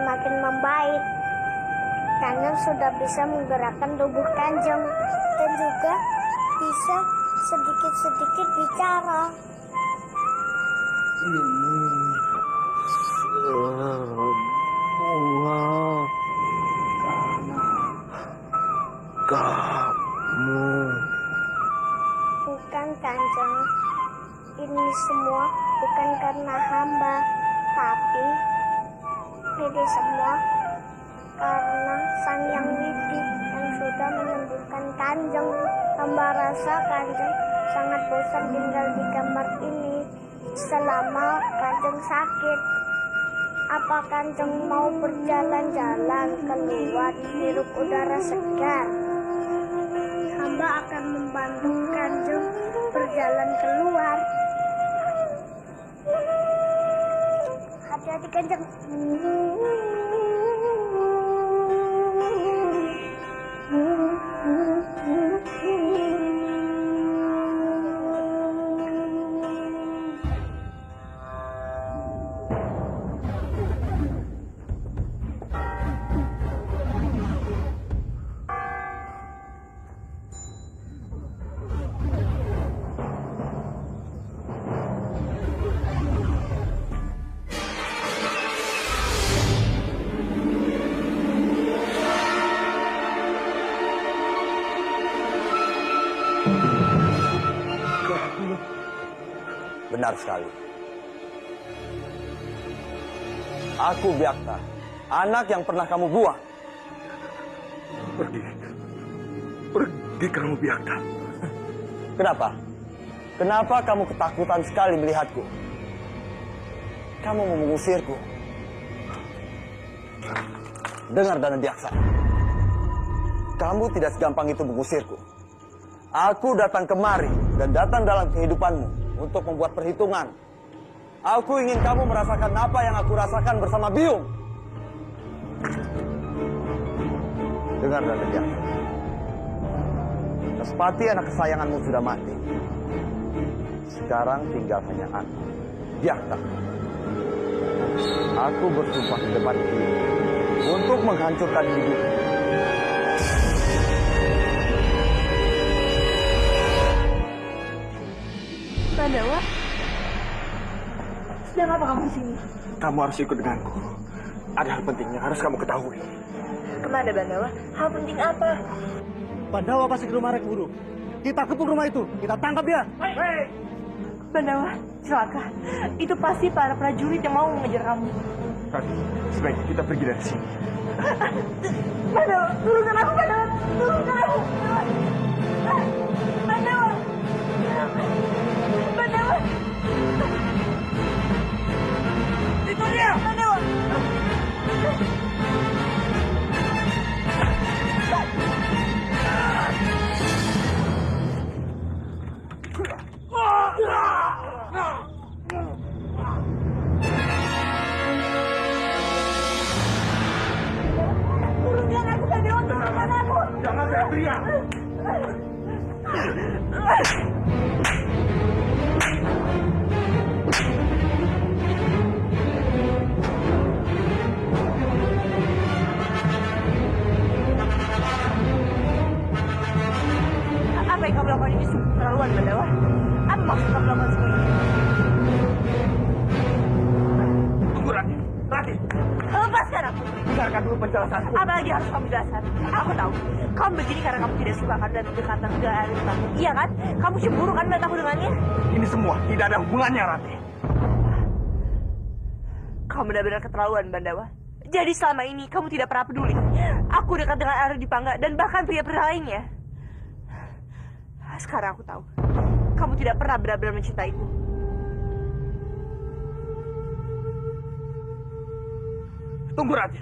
semakin membaik. Kanjeng sudah bisa menggerakkan tubuh Kanjeng dan juga bisa sedikit-sedikit bicara. Kamu Bukan Kanjeng, ini semua bukan karena hamba, tapi ini semua karena Sang Yang Widi yang sudah menyembuhkan Kanjeng. Hamba rasa Kanjeng sangat bosan tinggal di kamar ini selama Kanjeng sakit. Apa Kanjeng mau berjalan-jalan keluar hirup udara segar? Hamba akan membantu Kanjeng berjalan keluar. Hati-hati Kanjeng. benar sekali. Aku Byakta, anak yang pernah kamu buang. Pergi kamu Byakta. Kenapa? Kenapa kamu ketakutan sekali melihatku? Kamu mau mengusirku? Dengar Dana Diaksa, kamu tidak segampang itu mengusirku. Aku datang kemari dan datang dalam kehidupanmu untuk membuat perhitungan. Aku ingin kamu merasakan apa yang aku rasakan bersama Biung. Dengar Dana Diaksa, Respati anak kesayanganmu sudah mati. Sekarang tinggal hanya aku, Byakta. Aku bersumpah di depan Biung untuk menghancurkan hidupmu. Pandawa, sedang apa kamu di sini? Kamu harus ikut denganku. Ada hal penting yang harus kamu ketahui. Kemana Pandawa? Hal penting apa? Pandawa pasti ke rumah Rek Guru. Kita kepung rumah itu, kita tangkap dia. Hei! Pandawa, celaka. Itu pasti para prajurit yang mau mengejar kamu. Rati, sebaiknya kita pergi dari sini. Pandawa, turunkan aku, Pandawa! Turunkan aku! Pandawa! Pandawa! Itu dia! Pandawa! Turunkan aku, Pandawa! Turunkan aku! Jangan teriak! Apa yang kamu lakukan ini sungguh keterlaluan, Pandawa? Apa maksud kamu lakukan semua ini? Tunggu Rati! Rati! Lepaskan aku! Dengarkan dulu penjelasanku. Apa lagi harus kamu jelaskan? Aku tahu. Kamu begini karena kamu tidak suka kan dan berdekatan dengan Arifah. Iya kan? Kamu cemburu kan melihat aku dengannya? Ini semua tidak ada hubungannya, Rati. Kamu benar-benar keterlaluan, Pandawa. Jadi selama ini kamu tidak pernah peduli. Aku dekat dengan Arif Dipangga dan bahkan pria-pria lainnya. Sekarang aku tahu. Kamu tidak pernah benar-benar mencintaiku. Tunggu, Rati.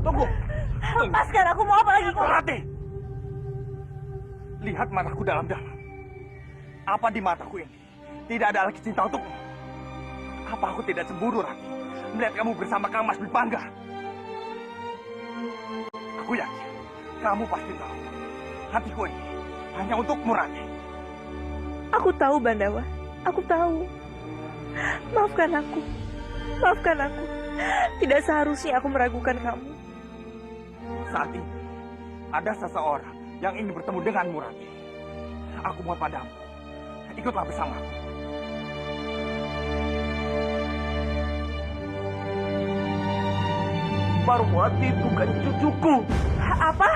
Tunggu. Lepaskan aku, mau apa lagi kau? Rati! Lihat mataku dalam-dalam. Apa di mataku ini tidak ada lagi cinta untukmu? Apa aku tidak cemburu, Rati, melihat kamu bersama Kang Mas Bipangga? Aku yakin kamu pasti tahu hatiku ini hanya untukmu, Rati. Aku tahu, Pandawa. Aku tahu. Maafkan aku. Maafkan aku. Tidak seharusnya aku meragukan kamu. Saat ini, ada seseorang yang ingin bertemu denganmu, Rati. Aku mohon padamu, ikutlah bersamaku. Parwati bukan cucuku. Apa?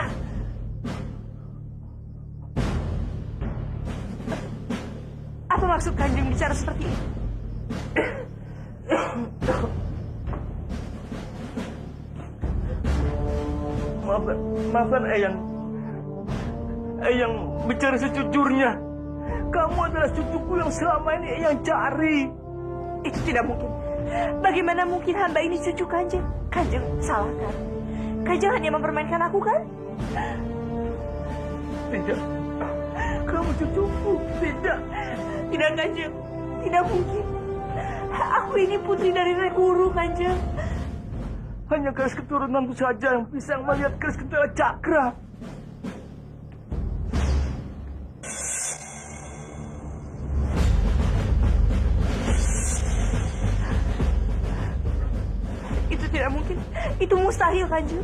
Apa maksud Kanjeng bicara seperti ini? Maafkan Eyang. Eyang bicara sejujurnya. Kamu adalah cucuku yang selama ini Eyang cari. Itu tidak mungkin. Bagaimana mungkin hamba ini cucu Kanjeng? Kanjeng salah kan? Kanjeng hanya mempermainkan aku kan? Tidak. Kamu cucuku. Tidak. Tidak Kanjeng. Tidak mungkin. Aku ini putri dari Rek Guru Kanjeng. Hanya keris keturunanku saja yang bisa melihat keris Kendala Cakra. Itu tidak mungkin. Itu mustahil Kanjeng.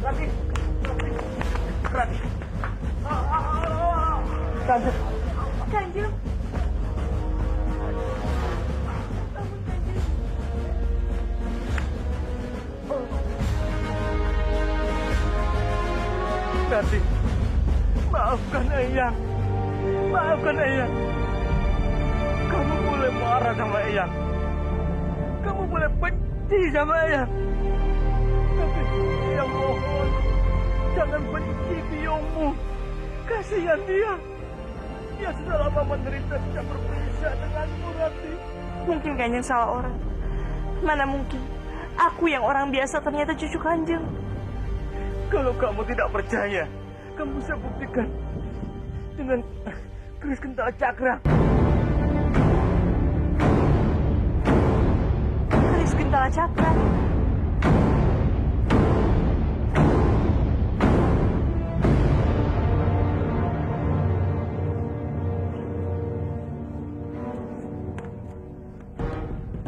Rati. Kanjeng. Kanjeng. Rati, maafkan Eyang. Maafkan Eyang. Kamu boleh marah sama Eyang. Kamu boleh benci sama Eyang. Tapi Eyang mohon, jangan benci biongmu. Kasihan dia. Dia sudah lama menderita sejak berpisah denganmu, Rati. Mungkin Kanjeng salah orang. Mana mungkin. Aku yang orang biasa ternyata cucu Kanjeng. Kalau kamu tidak percaya, kamu bisa buktikan dengan keris Kendala Cakra. Keris Kendala Cakra.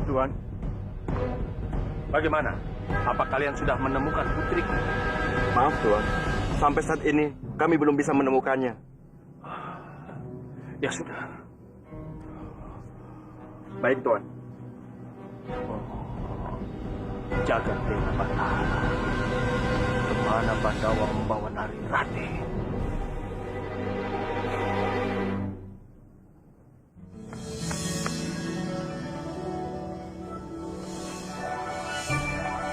Tuan, bagaimana? Apa kalian sudah menemukan putriku? Maaf, Tuan. Sampai saat ini, kami belum bisa menemukannya. Ya sudah. Baik, Tuan. Jaga Dewa Batara. Kemana Bandawa membawa Nari Rati?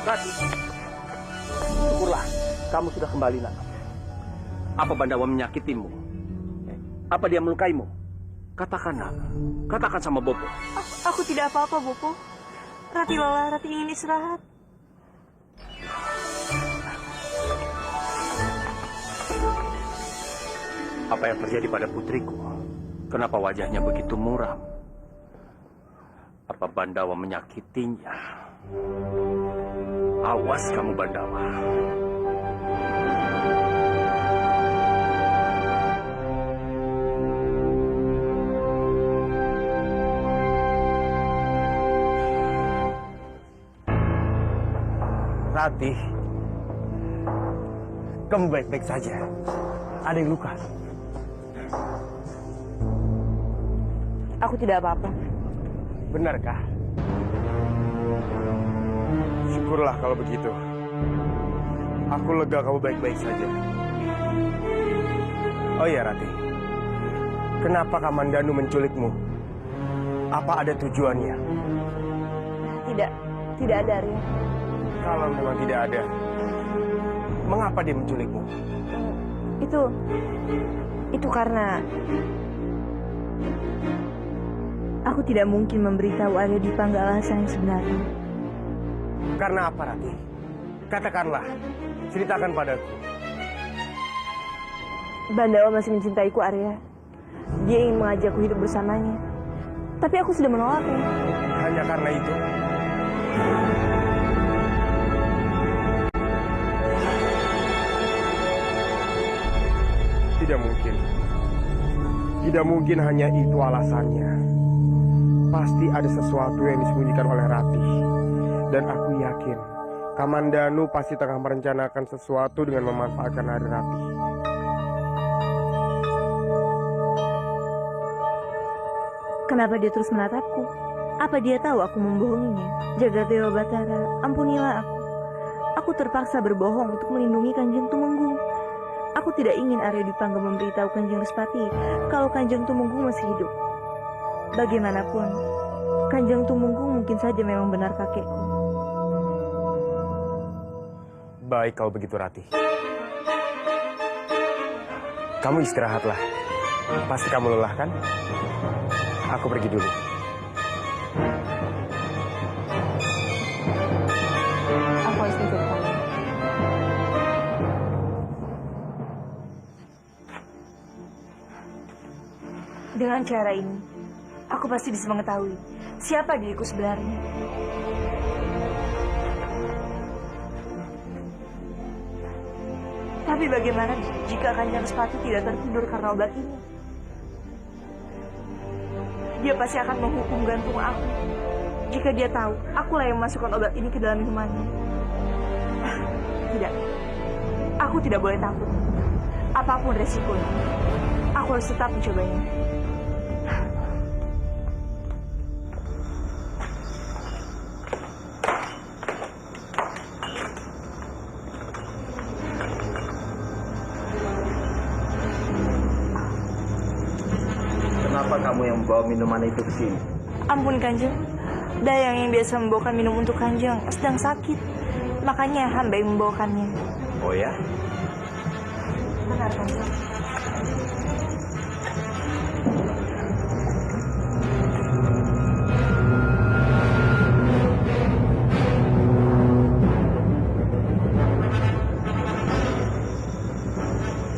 Rati. Syukurlah, kamu sudah kembali, nak. Apa Bandawa menyakitimu? Apa dia melukaimu? Katakan, nak. Katakan sama Bopo. Aku tidak apa-apa, Bopo. Rati lelah, Rati ingin istirahat. Apa yang terjadi pada putriku? Kenapa wajahnya begitu muram? Apa Bandawa menyakitinya? Awas kamu, Bandawa. Rati, kamu baik-baik saja. Ada yang luka. Aku tidak apa-apa. Benarkah? Syukurlah kalau begitu. Aku lega kamu baik-baik saja. Oh iya, Rati. Kenapa Kamandanu menculikmu? Apa ada tujuannya? Tidak ada, Arya. Kalau memang tidak ada, mengapa dia menculikmu? Itu karena aku tidak mungkin memberitahu Arya Dipangga alasan yang sebenarnya. Karena apa, Rati? Katakanlah, ceritakan padaku. Bandawa masih mencintaiku, Arya. Dia ingin mengajakku hidup bersamanya. Tapi aku sudah menolaknya. Hanya karena itu? Tidak mungkin. Tidak mungkin hanya itu alasannya. pasti ada sesuatu yang disembunyikan oleh Ratih. Dan aku yakin Kamandanu pasti tengah merencanakan sesuatu dengan memanfaatkan hari Ratih. Kenapa dia terus menatapku? Apa dia tahu aku membohonginya? Jagat Dewa Batara, ampunilah aku. Aku terpaksa berbohong untuk melindungi Kanjeng Tumenggung. Aku tidak ingin Arya Dipangga memberitahu Kanjeng Respati kalau Kanjeng Tumenggung masih hidup. Bagaimanapun, Kanjeng Tumenggung mungkin saja memang benar kakekku. Baik kalau begitu Ratih. Kamu istirahatlah. Pasti kamu lelah kan? Aku pergi dulu. Aku harus menjadi. Dengan cara ini, aku pasti bisa mengetahui siapa diriku sebenarnya. Tapi bagaimana jika Kanjeng Respati tidak tertidur karena obat ini? Dia pasti akan menghukum gantung aku jika dia tahu akulah yang memasukkan obat ini ke dalam minumannya. Tidak, aku tidak boleh takut. Apapun resikonya, aku harus tetap mencobanya. Kenapa kamu yang membawa minuman itu ke sini? Ampun Kanjeng, Dayang yang biasa membawakan minum untuk Kanjeng sedang sakit. Makanya hamba yang membawakannya. Oh ya? Benar Kanjeng.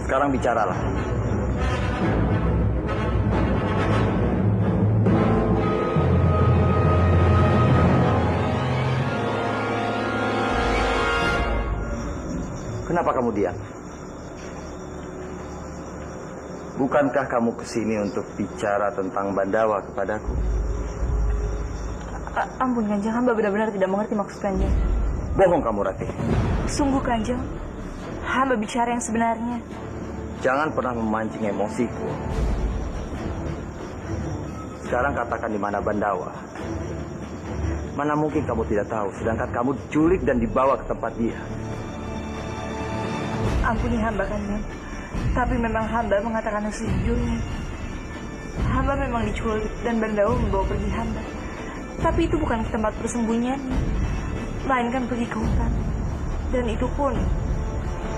Sekarang bicaralah. Kenapa kamu diam? Bukankah kamu kesini untuk bicara tentang Bandawa kepadaku? Ampun Kanjeng, hamba benar-benar tidak mengerti maksud Kanjeng. Bohong kamu, Ratih. Sungguh Kanjeng, hamba bicara yang sebenarnya. Jangan pernah memancing emosiku. Sekarang katakan di mana Bandawa. Mana mungkin kamu tidak tahu, sedangkan kamu diculik dan dibawa ke tempat dia. Ampuni hamba Kanjeng, tapi memang hamba mengatakan yang sejujurnya. Hamba memang diculik dan Bandawa membawa pergi hamba. Tapi itu bukan ke tempat persembunyiannya, melainkan pergi ke hutan. Dan itu pun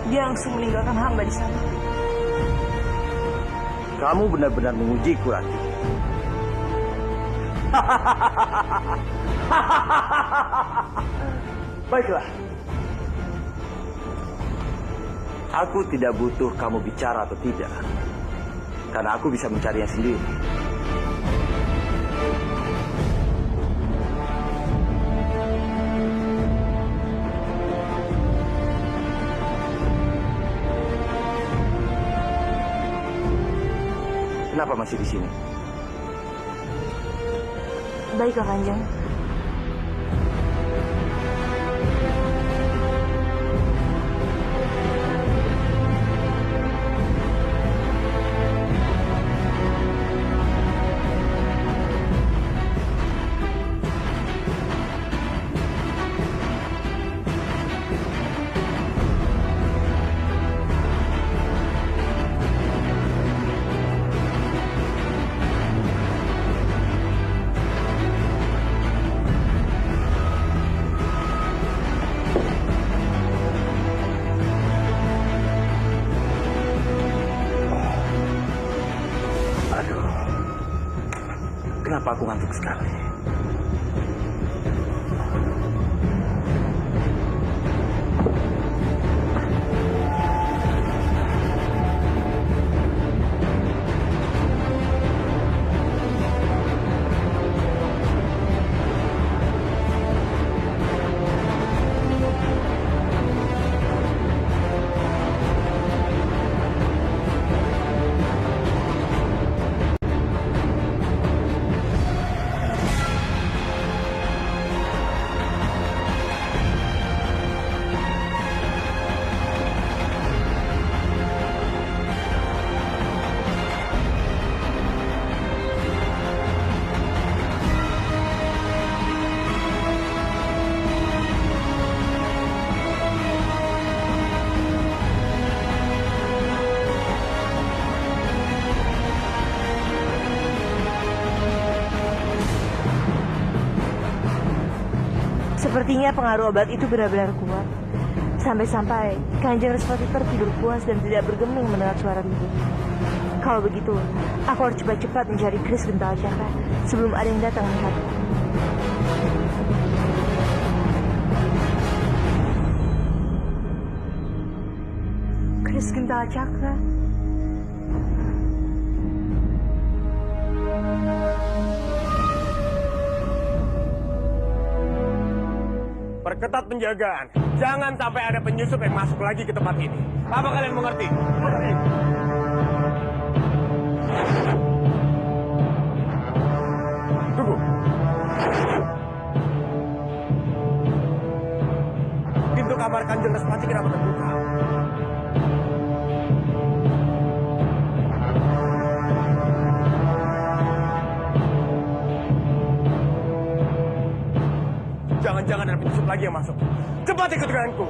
dia langsung meninggalkan hamba di sana. Kamu benar-benar mengujiku, Ratih. Baiklah. Aku tidak butuh kamu bicara atau tidak. Karena aku bisa mencarinya sendiri. Kenapa masih di sini? Baiklah Kanjeng. Kenapa aku ngantuk sekali? Sepertinya pengaruh obat itu benar-benar kuat. Sampai-sampai Kanjeng Respati tertidur puas dan tidak bergeming mendengar suara ribut. Kalau begitu, aku harus cepat-cepat mencari keris Gentala Cakra sebelum ada yang datang melihatku. Keris Gentala Cakra. Perketat penjagaan. Jangan sampai ada penyusup yang masuk lagi ke tempat ini. Apa kalian mengerti? Mengerti. Tunggu. Pintu kamar Kanjeng Respati kenapa terbuka? Jangan-jangan ada penyusup lagi yang masuk. Cepat ikut denganku.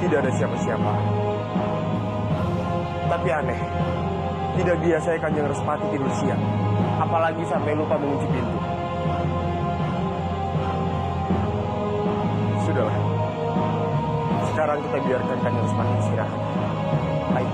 Tidak ada siapa-siapa. Tapi aneh, tidak biasanya Kanjeng Respati tidur siang, apalagi sampai lupa mengunci pintu. Sudahlah, sekarang kita biarkan Kanjeng Respati istirahat. Ayo.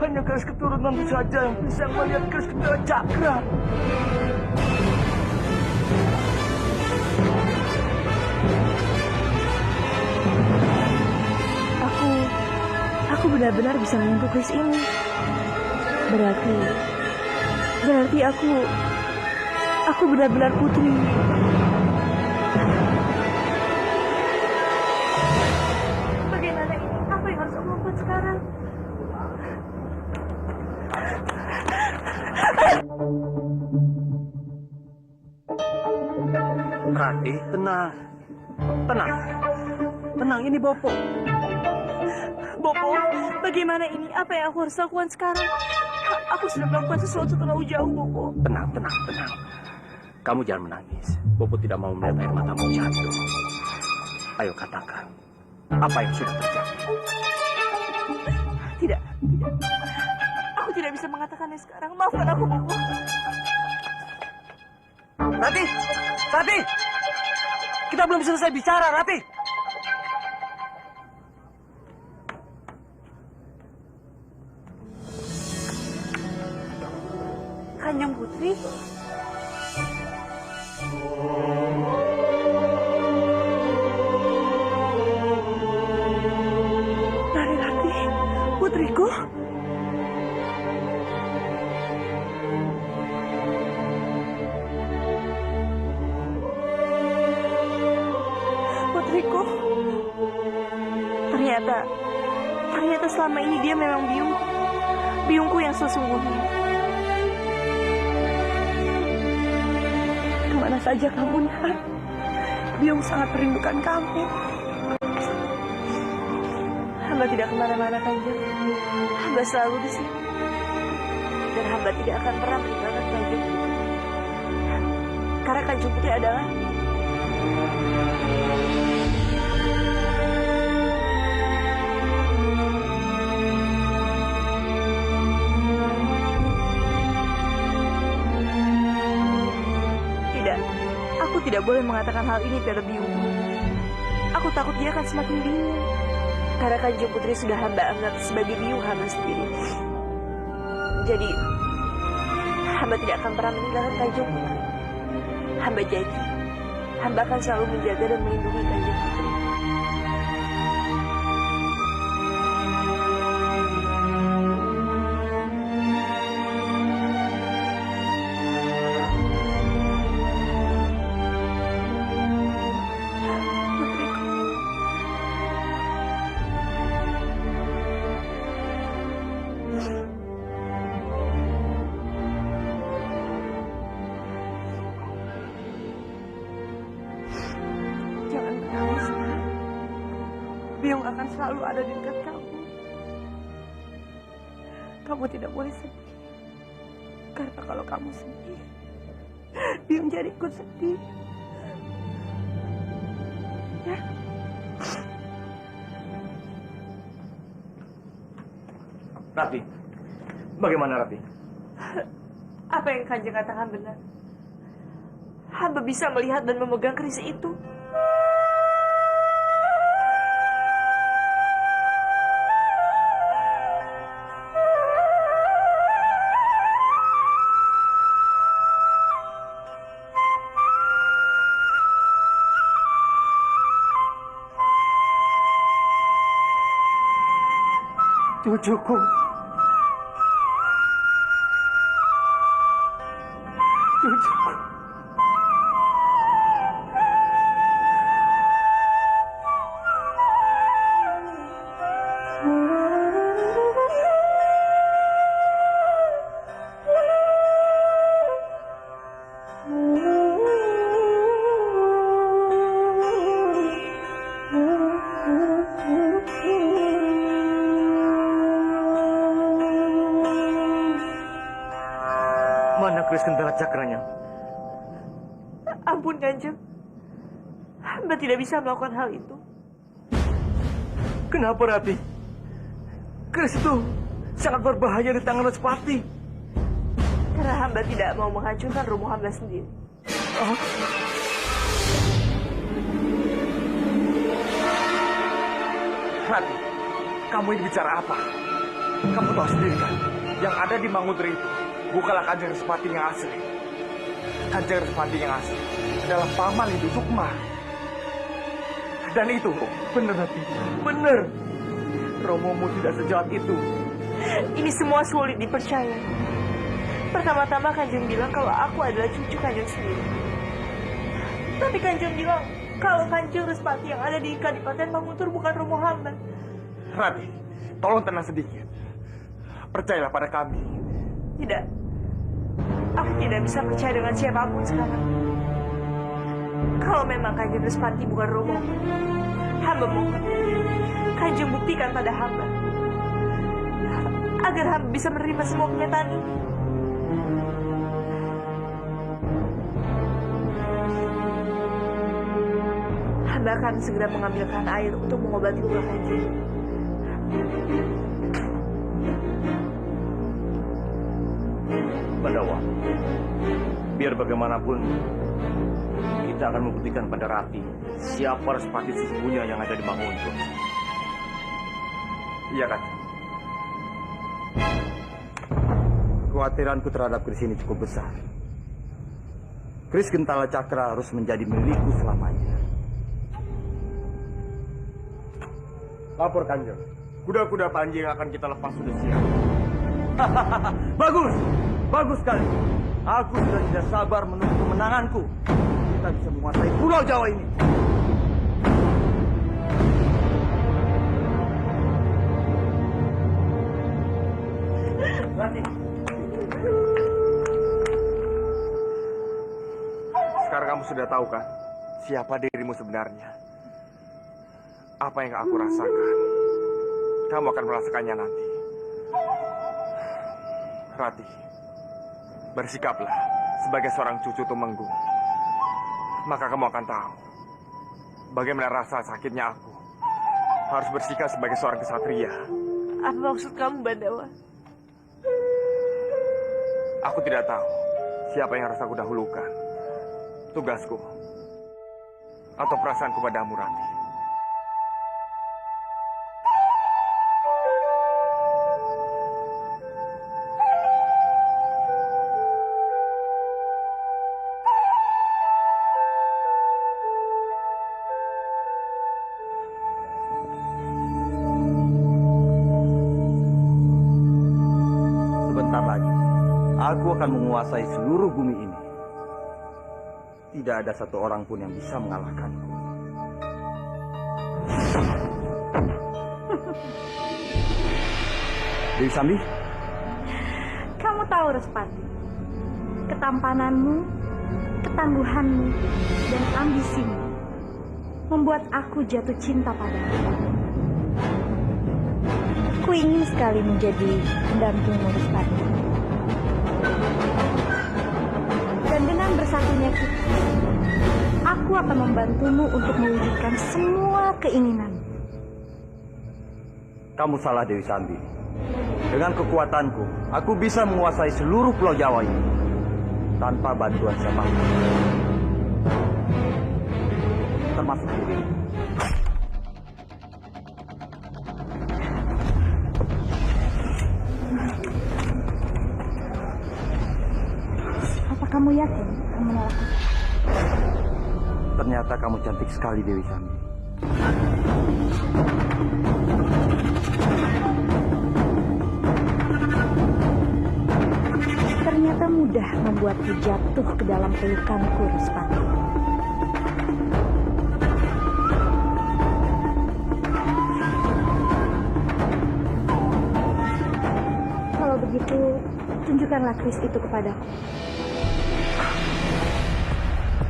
Hanya keris keturunan saja yang bisa melihat keris Gentala Cakra. Aku benar-benar bisa menyentuh keris ini. Berarti aku benar-benar putri. Bagaimana ini? Apa yang harus aku lakukan sekarang? Rati, tenang. Tenang, ini Bopo. Bopo, bagaimana ini? Apa yang aku harus lakukan sekarang? Aku sudah melakukan sesuatu terlalu jauh, Bopo. Tenang. Kamu jangan menangis. Bopo tidak mau melihat air matamu jatuh. Ayo katakan, apa yang sudah terjadi? Tidak. Aku tidak bisa mengatakannya sekarang. Maafkan aku, Bopo. Rati! Kita belum selesai bicara, Rati! Kanjeng Putri? Rati, putriku? Putriku? Ternyata selama ini dia memang biungku yang sesungguhnya. Kemana saja kamu, Nak? Biung sangat merindukan kamu. Hamba tidak kemana-mana, Kanjeng. Hamba selalu di sini. Dan hamba tidak akan pernah meninggalkan Kanjeng Putri. Karena Kanjeng Putri adalah aku tidak boleh mengatakan hal ini pada biungku. Aku takut dia akan semakin bingung. Karena Kanjeng Putri sudah hamba anggap sebagai biung hamba sendiri. hamba tidak akan pernah meninggalkan Kanjeng Putri. Hamba janji, hamba akan selalu menjaga dan melindungi Kanjeng Putri. Jangan menangis, nak. Biung akan selalu ada di dekat kamu. Kamu tidak boleh sedih. Karena kalau kamu sedih, Biung jadi ikut sedih. Ya. Rati, bagaimana Rati? Apa yang Kanjeng katakan benar. Hamba bisa melihat dan memegang keris itu. Cucuku. Cucuku. Mana keris kendala cakranya? Ampun Kanjeng. Hamba tidak bisa melakukan hal itu. Kenapa Rati? Keris itu sangat berbahaya di tangan Respati. Karena hamba tidak mau menghancurkan rumah hamba sendiri. Rati, kamu ini bicara apa? Kamu tahu sendiri kan, yang ada di Mangudri itu bukanlah Kanjeng Respati yang asli. Kanjeng Respati yang asli adalah paman Lindu Sukma. Dan itu benar Rati, benar. Romomu tidak sejahat itu. Ini semua sulit dipercaya. Pertama-tama Kanjeng bilang kalau aku adalah cucu Kanjeng sendiri. Tapi Kanjeng bilang kalau Kanjeng Respati yang ada di Kadipaten Manguntur bukan romo hamba. Rati, tolong tenang sedikit. Percayalah pada kami. Tidak. Aku tidak bisa percaya dengan siapapun sekarang. Kalau memang Kanjeng Respati bukan romo, hamba mohon Kanjeng buktikan pada hamba agar hamba bisa menerima semua kenyataan ini. Hamba akan segera mengambilkan air untuk mengobati luka Kanjeng. Pandawa, biar bagaimanapun kita akan membuktikan pada Rati siapa Respati sesungguhnya yang ada di Manguntur. Iya kan? Kekhawatiranku terhadap keris ini cukup besar. Keris Gentala Cakra harus menjadi milikku selamanya. Lapor Kanjeng. Kuda-kuda Panji yang akan kita lepas sudah siap. Bagus, bagus sekali. Aku sudah tidak sabar menunggu kemenanganku. Kita bisa menguasai Pulau Jawa ini. Rati. Sekarang kamu sudah tahu kan siapa dirimu sebenarnya. Apa yang aku rasakan, kamu akan merasakannya nanti. Rati, bersikaplah sebagai seorang cucu Tumenggung. Maka kamu akan tahu bagaimana rasa sakitnya aku harus bersikap sebagai seorang kesatria. Apa maksud kamu, Bandawa? Aku tidak tahu siapa yang harus aku dahulukan. Tugasku atau perasaanku padamu, Rati. akan menguasai seluruh bumi ini. Tidak ada satu orang pun yang bisa mengalahkanku. Dewi Sambi? Kamu tahu Respati, ketampananmu, ketangguhanmu, dan ambisimu membuat aku jatuh cinta padamu. Aku ingin sekali menjadi pendampingmu Respati. Dan dengan bersatunya kita, aku akan membantumu untuk mewujudkan semua keinginanmu. Kamu salah Dewi Sambi. Dengan kekuatanku, aku bisa menguasai seluruh pulau Jawa ini tanpa bantuan siapapun. Termasuk diri. Apa kamu yakin kamu melakukan? Ternyata kamu cantik sekali Dewi Sambi. Ternyata mudah membuatku jatuh ke dalam pelukanku, Respati. Kalau begitu, tunjukkanlah keris itu kepadaku.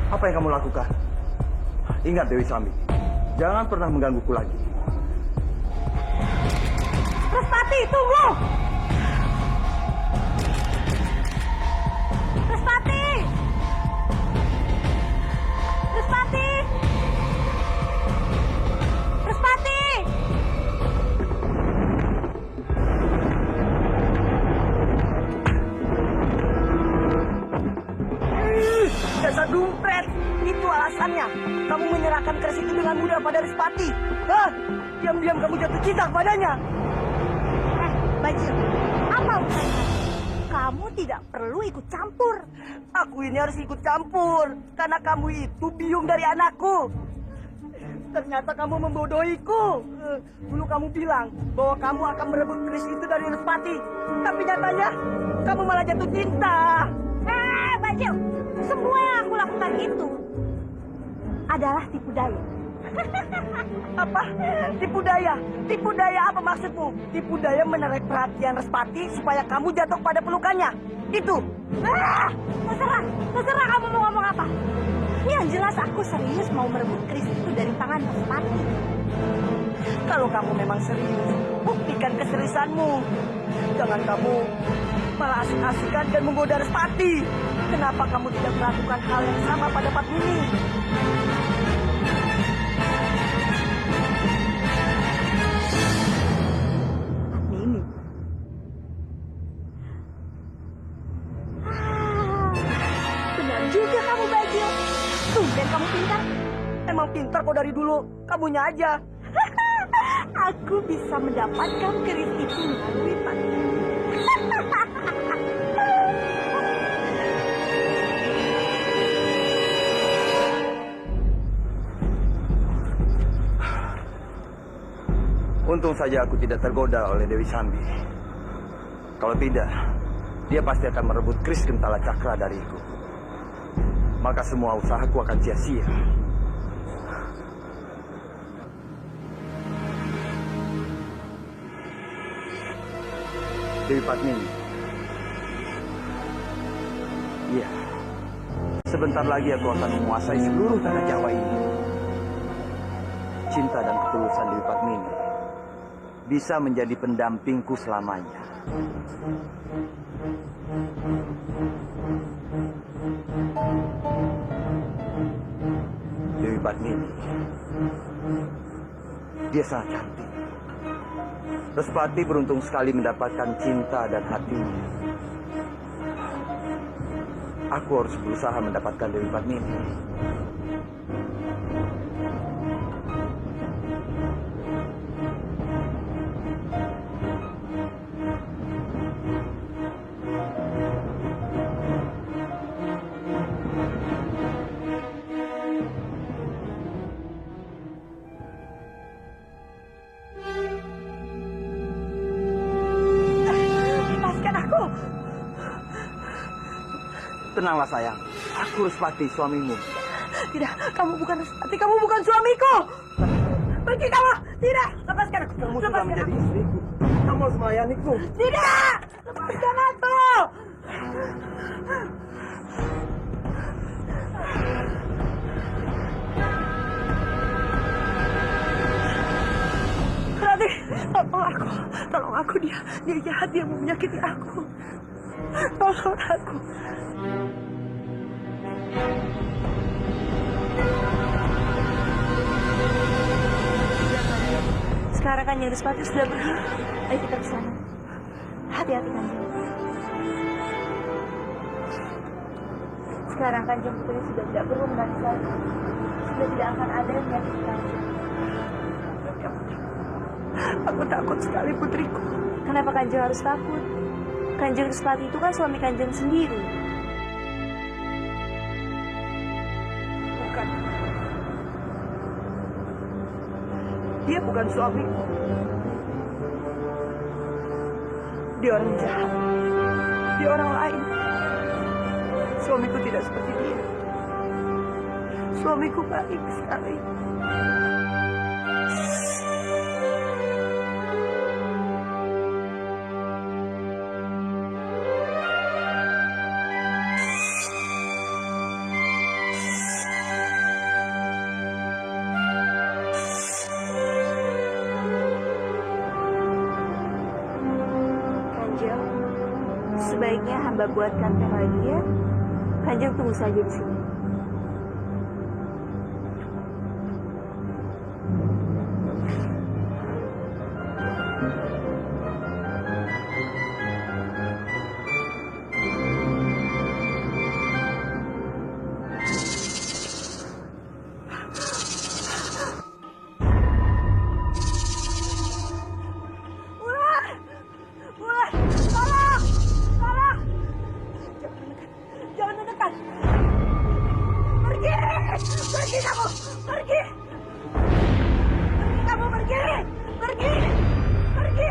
Apa yang kamu lakukan? Ingat Dewi Sambi, jangan pernah menggangguku lagi. Respati, tunggu! Respati! Respati! Respati! Dasar dumpret! Itu alasannya. Kamu menyerahkan keris itu dengan mudah pada Respati. Hah? Diam-diam kamu jatuh cinta kepadanya. Bajil, apa urusannya? Kamu tidak perlu ikut campur. Aku ini harus ikut campur. Karena kamu itu biung dari anakku. Ternyata kamu membodohiku. Dulu kamu bilang bahwa kamu akan merebut keris itu dari Respati. Tapi nyatanya, kamu malah jatuh cinta. Bajil, semua yang aku lakukan itu adalah tipu daya. Apa? Tipu daya? Tipu daya apa maksudmu? Tipu daya menarik perhatian Respati supaya kamu jatuh pada pelukannya. Itu. Terserah kamu mau ngomong apa. Yang jelas aku serius mau merebut keris itu dari tangan Respati. Kalau kamu memang serius, buktikan keseriusanmu. Jangan kamu malah asik-asikan dan menggoda Respati. Kenapa kamu tidak melakukan hal yang sama pada Padmini? Padmini? Benar juga kamu, Bajil. Tumben kamu pintar. Emang pintar kok dari dulu. Kamunya aja. Aku bisa mendapatkan keris itu melalui Padmini. Untung saja aku tidak tergoda oleh Dewi Sambi. Kalau tidak, dia pasti akan merebut keris Gentala Cakra dariku. Maka semua usahaku akan sia-sia. Dewi Padmini. Iya. Sebentar lagi aku akan menguasai seluruh tanah Jawa ini. Cinta dan ketulusan Dewi Padmini bisa menjadi pendampingku selamanya. Dewi Padmini, dia sangat cantik. Respati beruntung sekali mendapatkan cinta dan hatinya. Aku harus berusaha mendapatkan Dewi Padmini. tenanglah sayang. Aku Respati, suamimu. Tidak, kamu bukan Respati, kamu bukan suamiku. Pergi kamu. Tidak, lepaskan aku. Kamu sudah menjadi istriku. Kamu harus melayaniku. Tidak, lepaskan aku. Rati, tolong aku, dia jahat, dia mau menyakiti aku. Tolong aku. Sekarang Kanjeng Respati sudah pergi. Ayo kita ke sana. Hati-hati Kanjeng. Sekarang Kanjeng Putri sudah tidak perlu menangis lagi. Sudah tidak akan ada yang menyakiti Kanjeng. Aku takut sekali, putriku. Kenapa Kanjeng harus takut? Kanjeng Respati itu kan suami Kanjeng sendiri. Bukan. Dia bukan suamiku. Dia orang jahat. Dia orang lain. Suamiku tidak seperti dia. Suamiku baik sekali. Kanjeng, sebaiknya hamba buatkan teh lagi ya. Kanjeng tunggu saja di sini. Jangan mendekat. Pergi! Pergi kamu! Pergi! Pergi kamu, pergi! Pergi! Pergi!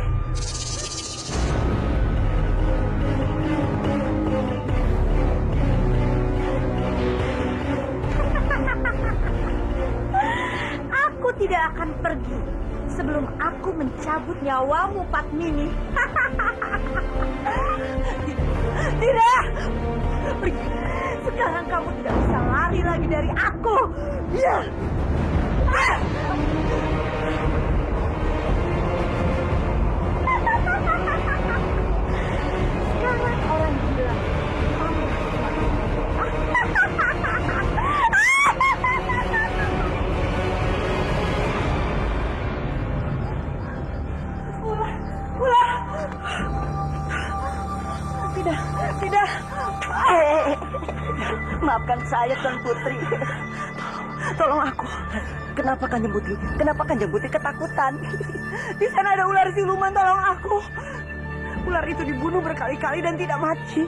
Aku tidak akan pergi sebelum aku mencabut nyawamu, Padmini. Tidak! Pergi. Sekarang kamu tidak bisa lari lagi dari aku. Ya! Sekarang orang bilang Tidak. Maafkan saya, Tuan Putri. Tolong aku. Kenapa Kanjeng Putri? Kenapa Kanjeng Putri ketakutan? Di sana ada ular siluman, tolong aku. Ular itu dibunuh berkali-kali dan tidak mati.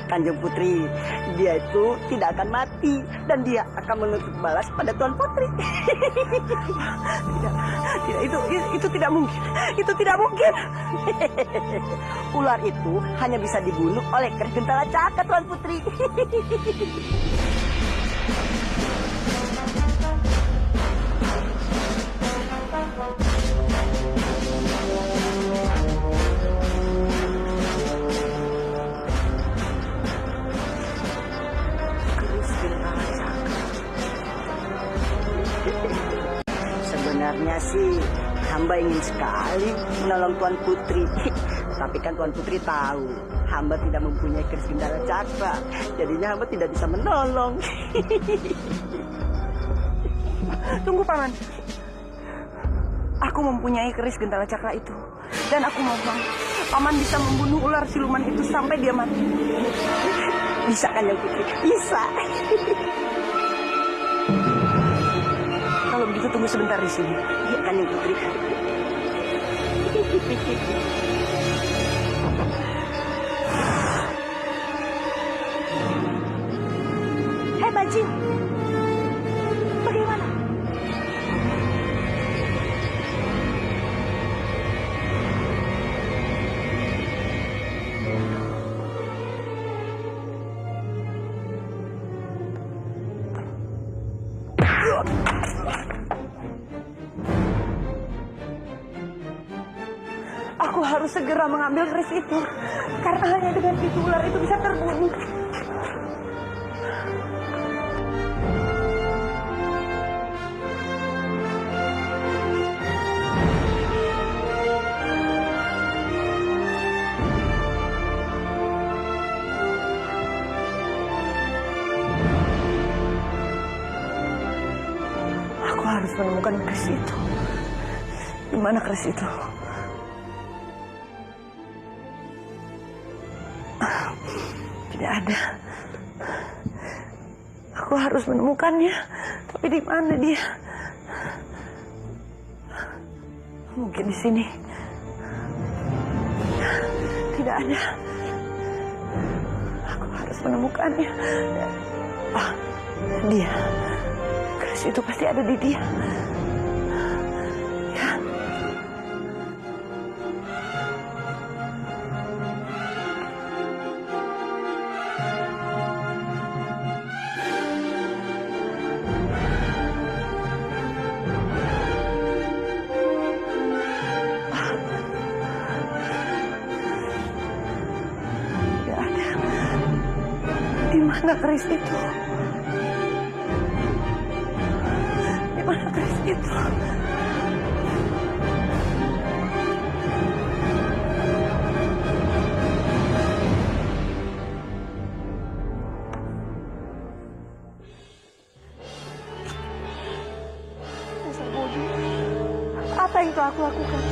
Kanjeng Putri, dia itu tidak akan mati dan dia akan menuntut balas pada Tuan Putri. Tidak, itu tidak mungkin. Itu tidak mungkin. Ular itu hanya bisa dibunuh oleh keris Gentala Caka, Tuan Putri. Sebenarnya sih hamba ingin sekali menolong Tuan Putri. Tapi kan Tuan Putri tahu hamba tidak mempunyai keris Gentala Cakra. Jadinya hamba tidak bisa menolong. Tunggu Paman. Aku mempunyai keris Gentala Cakra itu. Dan aku mohon Paman bisa membunuh ular siluman itu sampai dia mati. Bisa kan Yang Putri? Bisa. Kalau begitu tunggu sebentar di sini. Iya kan Yang Putri? Hei Bajing, bagaimana? Aku harus segera mengambil keris itu. Karena hanya dengan itu ular itu bisa terbunuh. Aku harus menemukan keris itu. Di mana keris itu? Tidak ada. Aku harus menemukannya. Tapi di mana dia? Mungkin di sini. Tidak ada. Aku harus menemukannya. Dia. Keris itu pasti ada di dia. Ya. Tidak ada. Di mana keris itu? Di mana keris itu? Dasar bodoh. Apa yang telah aku lakukan?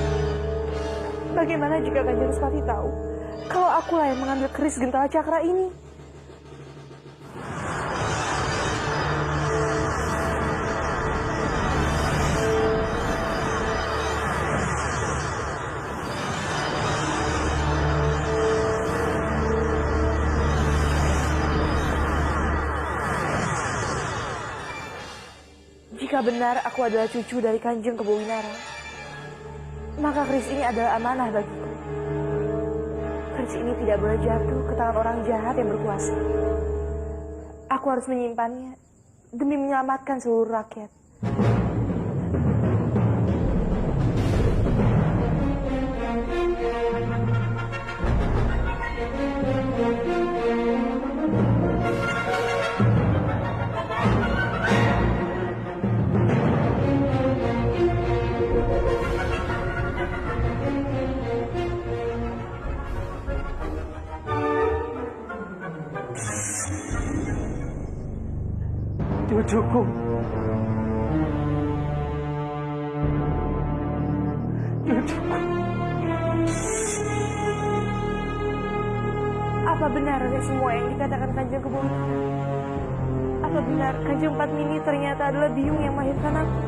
Bagaimana jika Kanjeng Respati tahu kalau akulah yang mengambil keris Gentala Cakra ini? Jika benar aku adalah cucu dari Kanjeng Kebowinara, maka keris ini adalah amanah bagiku. Keris ini tidak boleh jatuh ke tangan orang jahat yang berkuasa. Aku harus menyimpannya demi menyelamatkan seluruh rakyat. Cucuku. Cucuku. Apa benar semua yang dikatakan Kanjeng Kebowinara? Apa benar Kanjeng Padmini ternyata adalah biung yang melahirkan aku?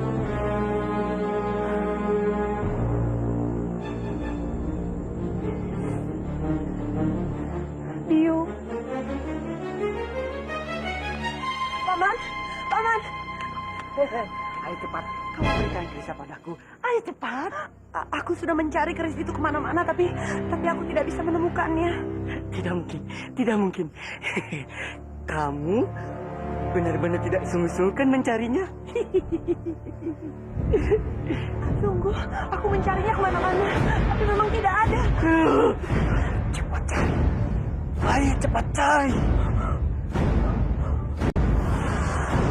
Biung. Paman, paman. Ayo cepat, kamu berikan kerisnya padaku. Ayo cepat. Aku sudah mencari keris itu kemana-mana, tapi aku tidak bisa menemukannya. Tidak mungkin, tidak mungkin. Kamu benar-benar tidak sungguh-sungguh mencarinya. Sungguh, aku mencarinya kemana-mana, tapi memang tidak ada. Cepat cari. Ayo cepat cari.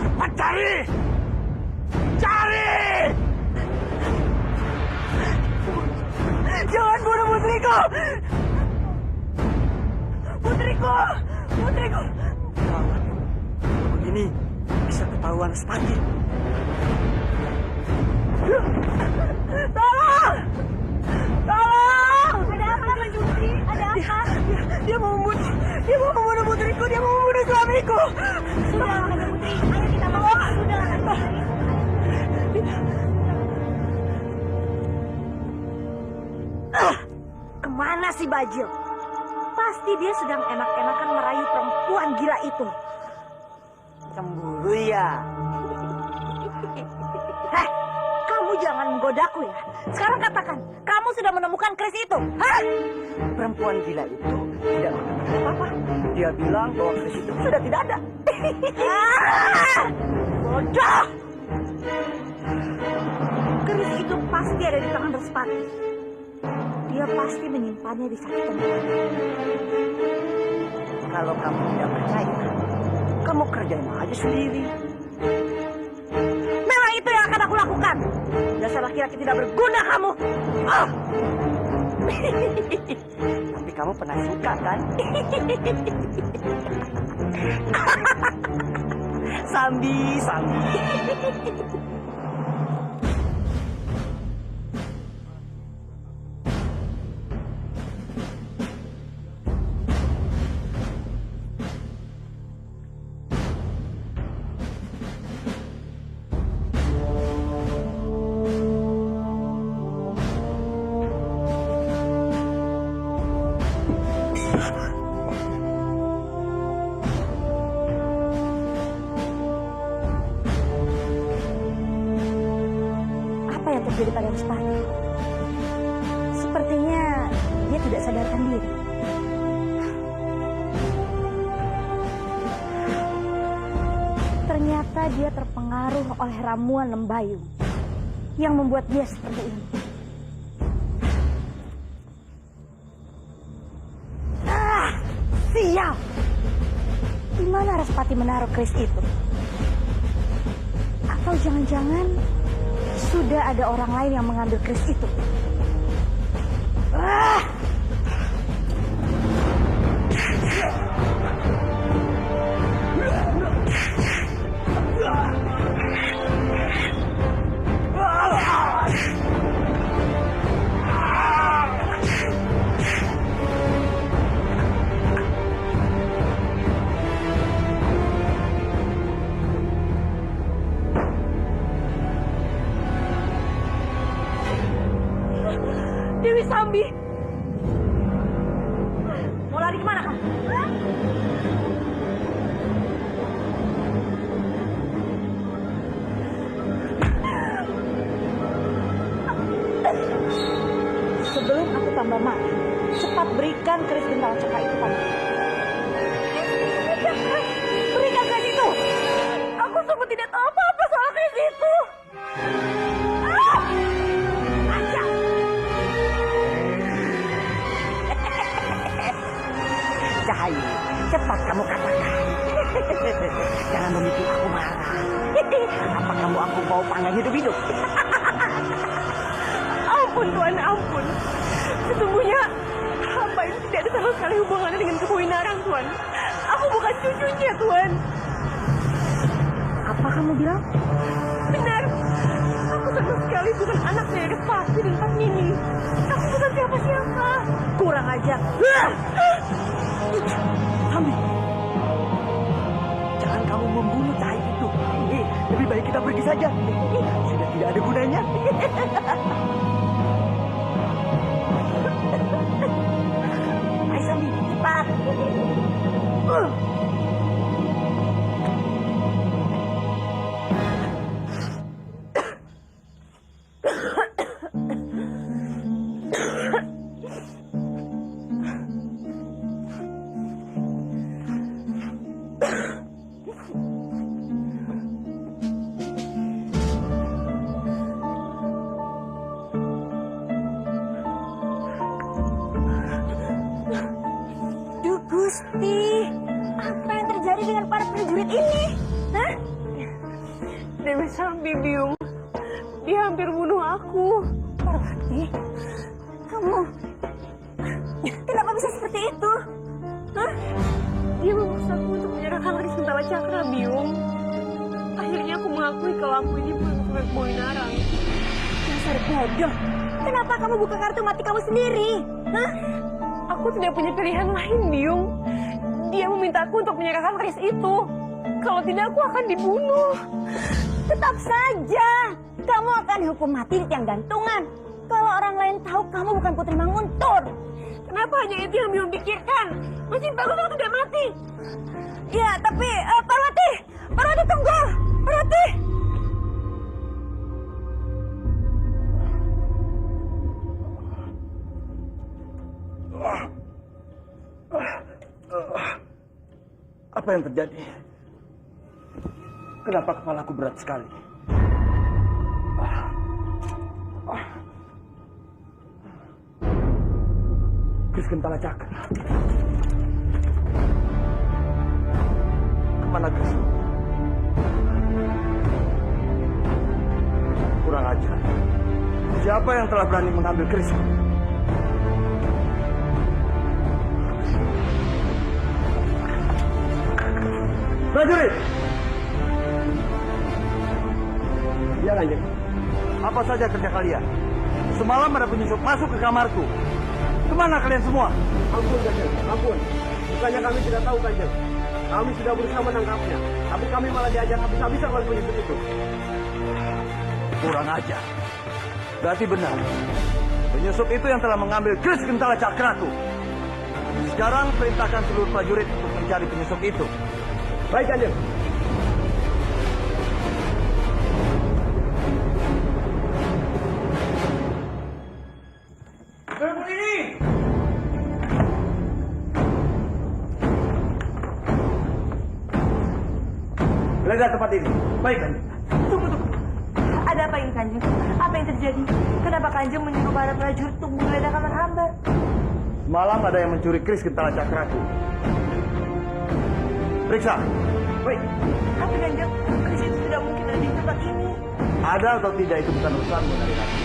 Cepat cari. Cari. Jangan bunuh putriku! Putriku! Putriku! Ini bisa ketahuan Respati. Tolong! Tolong! Ada apa, Kanjeng Putri? Ada apa? Dia mau membunuh putriku, dia mau membunuh suamiku. Sudah, Kanjeng Putri. Ayo kita bawa. Sudah, Kanjeng Putri. Kemana si Bajil? Pasti dia sedang enak-enakan merayu perempuan gila itu. Cemburu ya? Heh, kamu jangan menggodaku ya. Sekarang katakan, kamu sudah menemukan keris itu. Hah? Perempuan gila itu tidak mengatakan apa-apa. Dia bilang bahwa keris itu sudah tidak ada. Bodoh! Keris itu pasti ada di tangan Respati. dia pasti menyimpannya di satu tempat. Kalau kamu tidak percaya, kamu kerjain aja sendiri. Memang itu yang akan aku lakukan. Dasar laki-laki tidak berguna kamu. Ah! Tapi kamu pernah suka kan? Sambi. Apa yang terjadi pada Respati? Sepertinya dia tidak sadarkan diri. Ternyata dia terpengaruh oleh ramuan Lembayung yang membuat dia seperti ini. Sial! Di mana Respati menaruh keris itu? Atau jangan-jangan sudah ada orang lain yang mengambil keris itu? Dewi Sambi, mau lari kemana kamu? Sebelum aku tambah marah, cepat berikan keris bintang cakra itu padaku. Berikan keris itu. Aku sungguh tidak tahu apa-apa soal keris itu. Cahayu, cepat kamu katakan. Jangan membuat aku marah. Apa kamu aku bawa panggang hidup-hidup? Ampun Tuan, ampun. Sesungguhnya hamba ini tidak ada sama sekali hubungannya dengan Keboinarang, Tuan. Aku bukan cucunya, Tuan. Apa kamu bilang? Benar. Aku sama sekali bukan anak dari Respati dan Pasmini. Aku bukan siapa-siapa. Kurang ajar. Sambi, jangan kamu membunuh Cahayu itu. Lebih baik kita pergi saja. Sudah tidak ada gunanya. Ayo Sambi, cepat. Duh Gusti, apa yang terjadi dengan para prajurit ini? Hah? Dewi Sambi, Biung. Dia hampir bunuh aku. Parwati, kamu kenapa bisa seperti itu? Hah? Dia memaksaku untuk menyerahkan keris bintang cakra, Biung. Akhirnya aku mengakui kalau aku ini bukan keturunan Keboinarang. Dasar bodoh. Kenapa kamu buka kartu mati kamu sendiri? Hah? Aku tidak punya pilihan lain, Biung. Dia memintaku untuk menyerahkan keris itu. Kalau tidak, aku akan dibunuh. Tetap saja, kamu akan dihukum mati di tiang gantungan. Kalau orang lain tahu kamu bukan Putri Manguntur. Kenapa hanya itu yang Biung pikirkan? Masih bagus aku tidak mati. Ya, tapi Parwati tunggu. Parwati. Apa yang terjadi? Kenapa kepalaku berat sekali? Kris Gentala Cakra. Kemana Kris? Kurang ajar. Siapa yang telah berani mengambil Kris? Prajurit! Ya, Kanjeng. Apa saja kerja kalian? Semalam ada penyusup masuk ke kamarku. Kemana kalian semua? Ampun, Kanjeng. Ampun. Bukannya kami tidak tahu, Kanjeng. Kami sudah berusaha menangkapnya. Tapi kami malah diajar habis-habisan oleh penyusup itu. Kurang ajar. Berarti benar. Penyusup itu yang telah mengambil Kris Gentala Cakraku. Sekarang perintahkan seluruh prajurit untuk mencari penyusup itu. Baik, Kanjeng. Geledah tempat ini. Baik, Kanjeng. Tunggu. Ada apa ini, Kanjeng? Apa yang terjadi? Kenapa Kanjeng menyuruh para prajurit untuk menggeledah kamar hamba? Semalam ada yang mencuri Kris Gentala Cakraku. Periksa. Baik. Tapi Kanjeng, Kris itu tidak mungkin ada di tempat ini. Ada atau tidak itu bukan urusanmu dari nanti.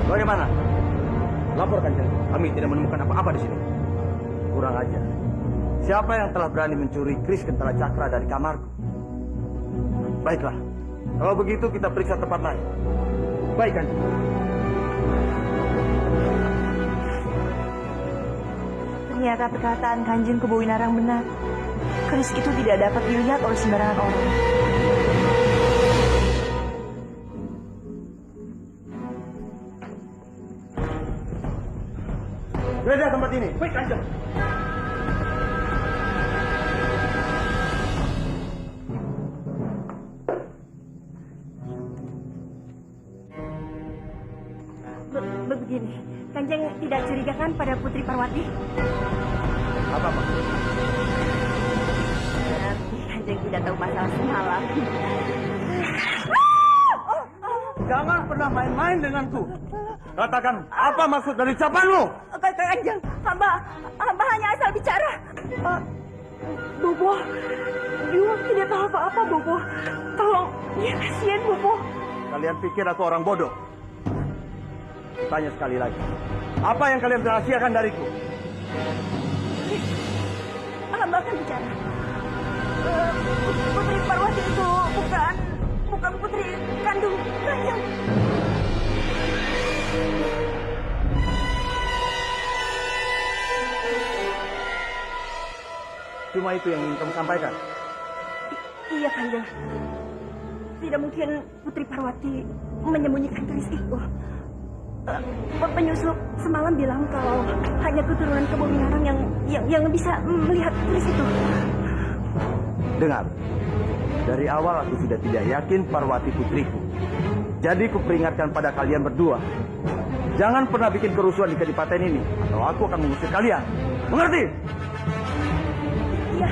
Bagaimana? Lapor, Kanjeng. Kami tidak menemukan apa-apa di sini. Kurang ajar. Siapa yang telah berani mencuri Kris Gentala Cakra dari kamarku? Baiklah. Kalau begitu kita periksa tempat lain. Baik, Kanjeng. Ternyata perkataan Kanjeng Kebawinarang benar. Kris itu tidak dapat dilihat oleh sembarangan orang. Geledah tempat ini. Baik, Kanjeng. Begini, Kanjeng tidak curiga kan pada Putri Parwati? Apa maksudnya? Kanjeng tidak tahu masalah semalam. Jangan pernah main-main denganku. Katakan, apa maksud dari ucapanmu? Kanjeng, hamba hanya asal bicara. Bobo, dia tidak tahu apa-apa, Bobo. Tolong, dia kasihan, Bobo. Kalian pikir aku orang bodoh? Tanya sekali lagi. Apa yang kalian rahasiakan dariku? Hamba akan bicara. Putri Parwati itu bukan putri kandung Kanjeng. Cuma itu yang ingin kamu sampaikan? Iya, Kanjeng. Tidak mungkin Putri Parwati menyembunyikan keris itu. Penyusup semalam bilang kalau hanya keturunan Kebawinarang yang bisa melihat keris itu. Dengar, dari awal aku sudah tidak yakin Parwati putriku. Jadi kuperingatkan pada kalian berdua, jangan pernah bikin kerusuhan di kadipaten ini, atau aku akan mengusir kalian. Mengerti? Iya.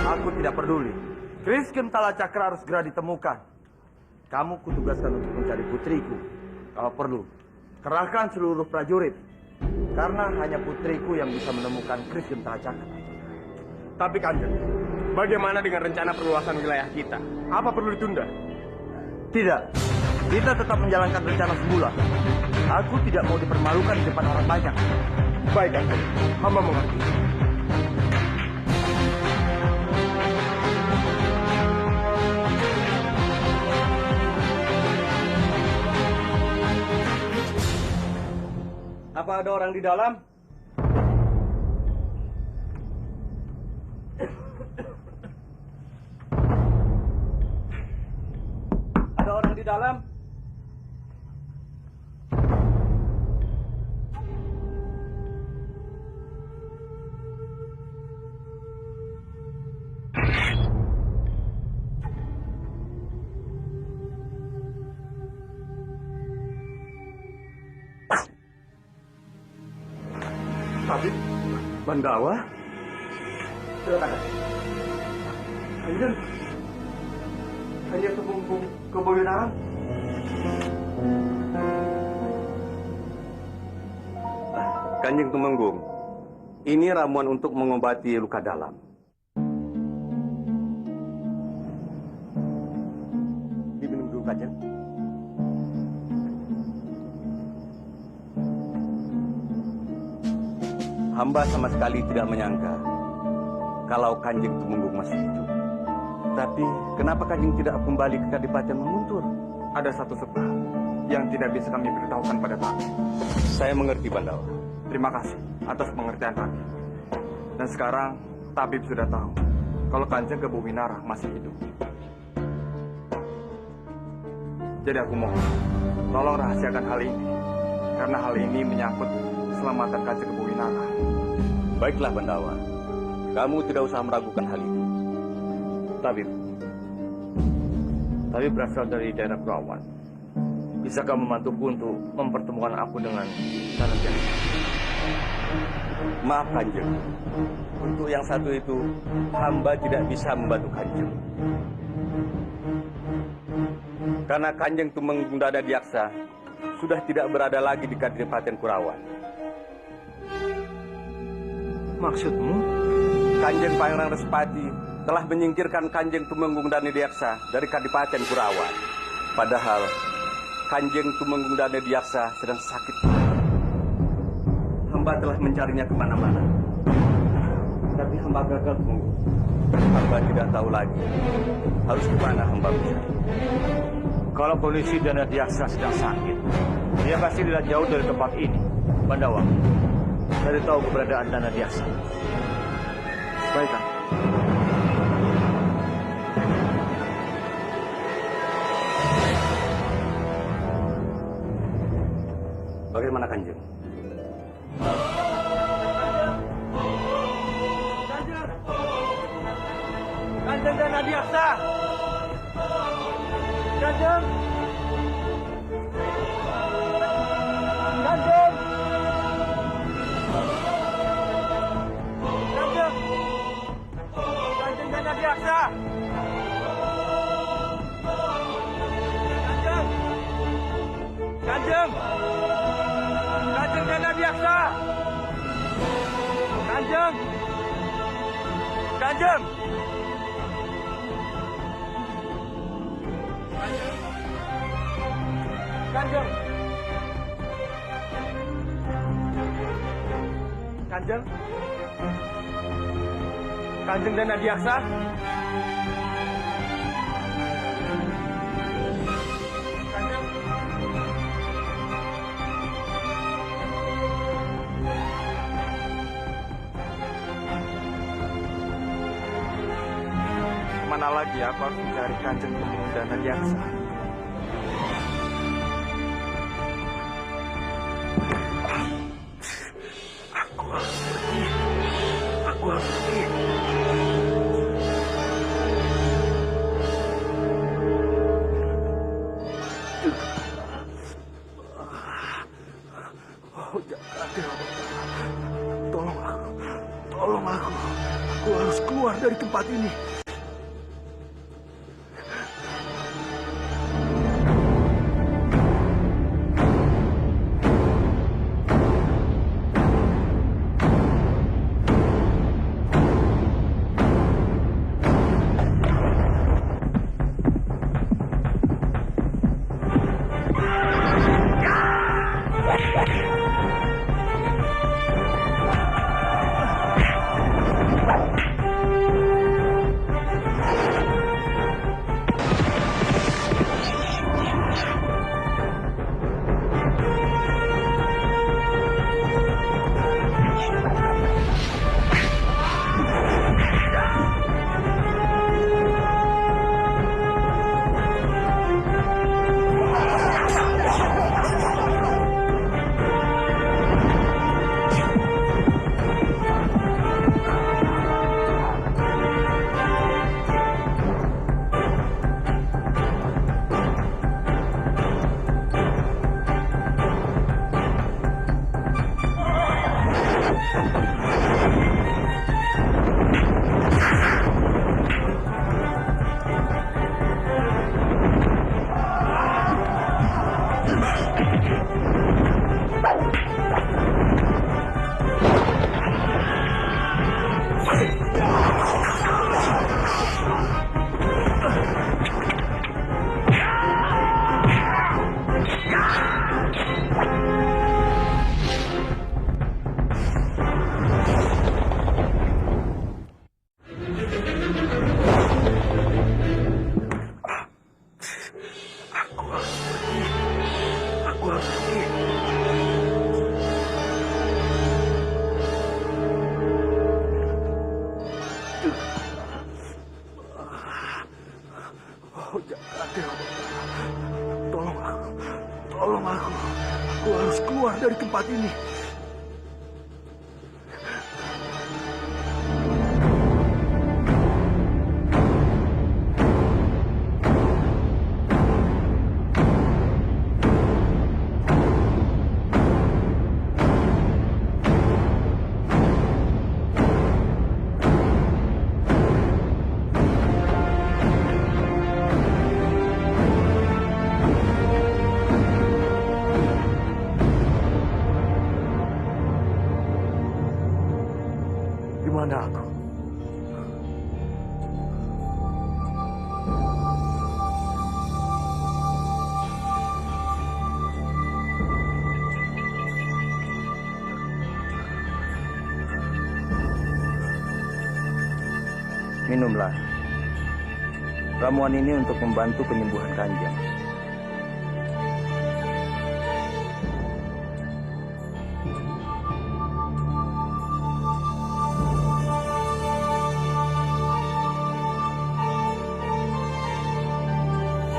Aku tidak peduli. Kris Gentala Cakra harus segera ditemukan. Kamu kutugaskan untuk mencari putriku. Kalau perlu, kerahkan seluruh prajurit. Karena hanya putriku yang bisa menemukan Kris Gentala Cakra. Tapi, Kanjeng, bagaimana dengan rencana perluasan wilayah kita? Apa perlu ditunda? Tidak. Kita tetap menjalankan rencana semula. Aku tidak mau dipermalukan di depan orang banyak. Baik, Kanjeng. Hamba mengerti. Apa ada orang di dalam? Ada orang di dalam? Bandawa? Silakan. Kanjeng. Kanjeng Tumenggung Kebayoran. Kanjeng Tumenggung, ini ramuan untuk mengobati luka dalam. Diminum dulu, Kanjeng. Hamba sama sekali tidak menyangka kalau Kanjeng Tumenggung masih hidup. Tapi kenapa Kanjeng tidak kembali ke Kadipaten Manguntur? Ada satu sebab yang tidak bisa kami beritahukan pada kami. Saya mengerti, Bandawa. Terima kasih atas pengertian kami. Dan sekarang tabib sudah tahu kalau Kanjeng Kebu Winara masih hidup. Jadi aku mohon, tolong rahasiakan hal ini. Karena hal ini menyangkut keselamatan Kanjeng Kebu Winara. Baiklah, Bandawa. Kamu tidak usah meragukan hal itu. Tabib berasal dari daerah Kurawan. Bisakah membantuku untuk mempertemukan aku dengan Dana Diaksa? Maaf, Kanjeng. Untuk yang satu itu, hamba tidak bisa membantu Kanjeng. Karena Kanjeng Tumenggung Dana Diaksa sudah tidak berada lagi di Kadipaten Kurawan. Maksudmu? Kanjeng Pangeran Respati telah menyingkirkan Kanjeng Tumenggung Dana Diaksa dari Kadipaten Kurawan. Padahal Kanjeng Tumenggung Dana Diaksa sedang sakit. Hamba telah mencarinya kemana-mana. Tapi hamba gagal, Tumenggung. Hamba tidak tahu lagi harus kemana hamba mencari. Kalau kondisi Dana Diaksa sedang sakit, dia pasti tidak jauh dari tempat ini. Bandawa, cari tahu keberadaan Dana Diaksa. Baik, Kang. Bagaimana, Kanjeng? Kanjeng Dana Diaksa. Kanjeng. Kanjeng. Kanjeng. Kanjeng Dana Diaksa. Kanjeng. Kanjeng. Kanjeng Dana Diaksa. Kanjeng. Kanjeng. Kanjeng. Kanjeng. Kanjeng Dana Diaksa. Kanjeng. Mana lagi aku harus mencari Kanjeng Tumenggung Dana Diaksa? Aku harus pergi. Oh, Jaga, tolong aku. Tolong aku. Aku harus keluar dari tempat ini. Aku harus keluar dari tempat ini. Di mana aku? Minumlah. Ramuan ini untuk membantu penyembuhan Kanjeng.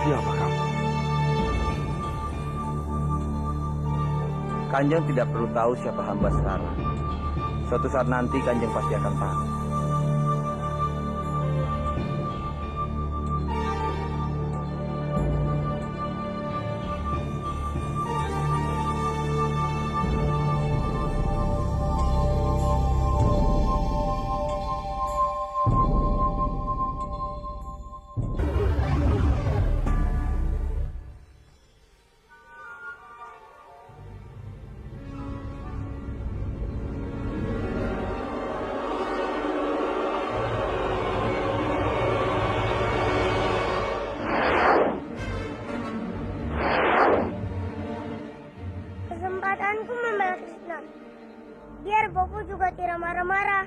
Siapa kamu? Kanjeng tidak perlu tahu siapa hamba sekarang. Suatu saat nanti Kanjeng pasti akan tahu. Kesempatanku membela Krishna. Biar Bopo juga tidak marah-marah.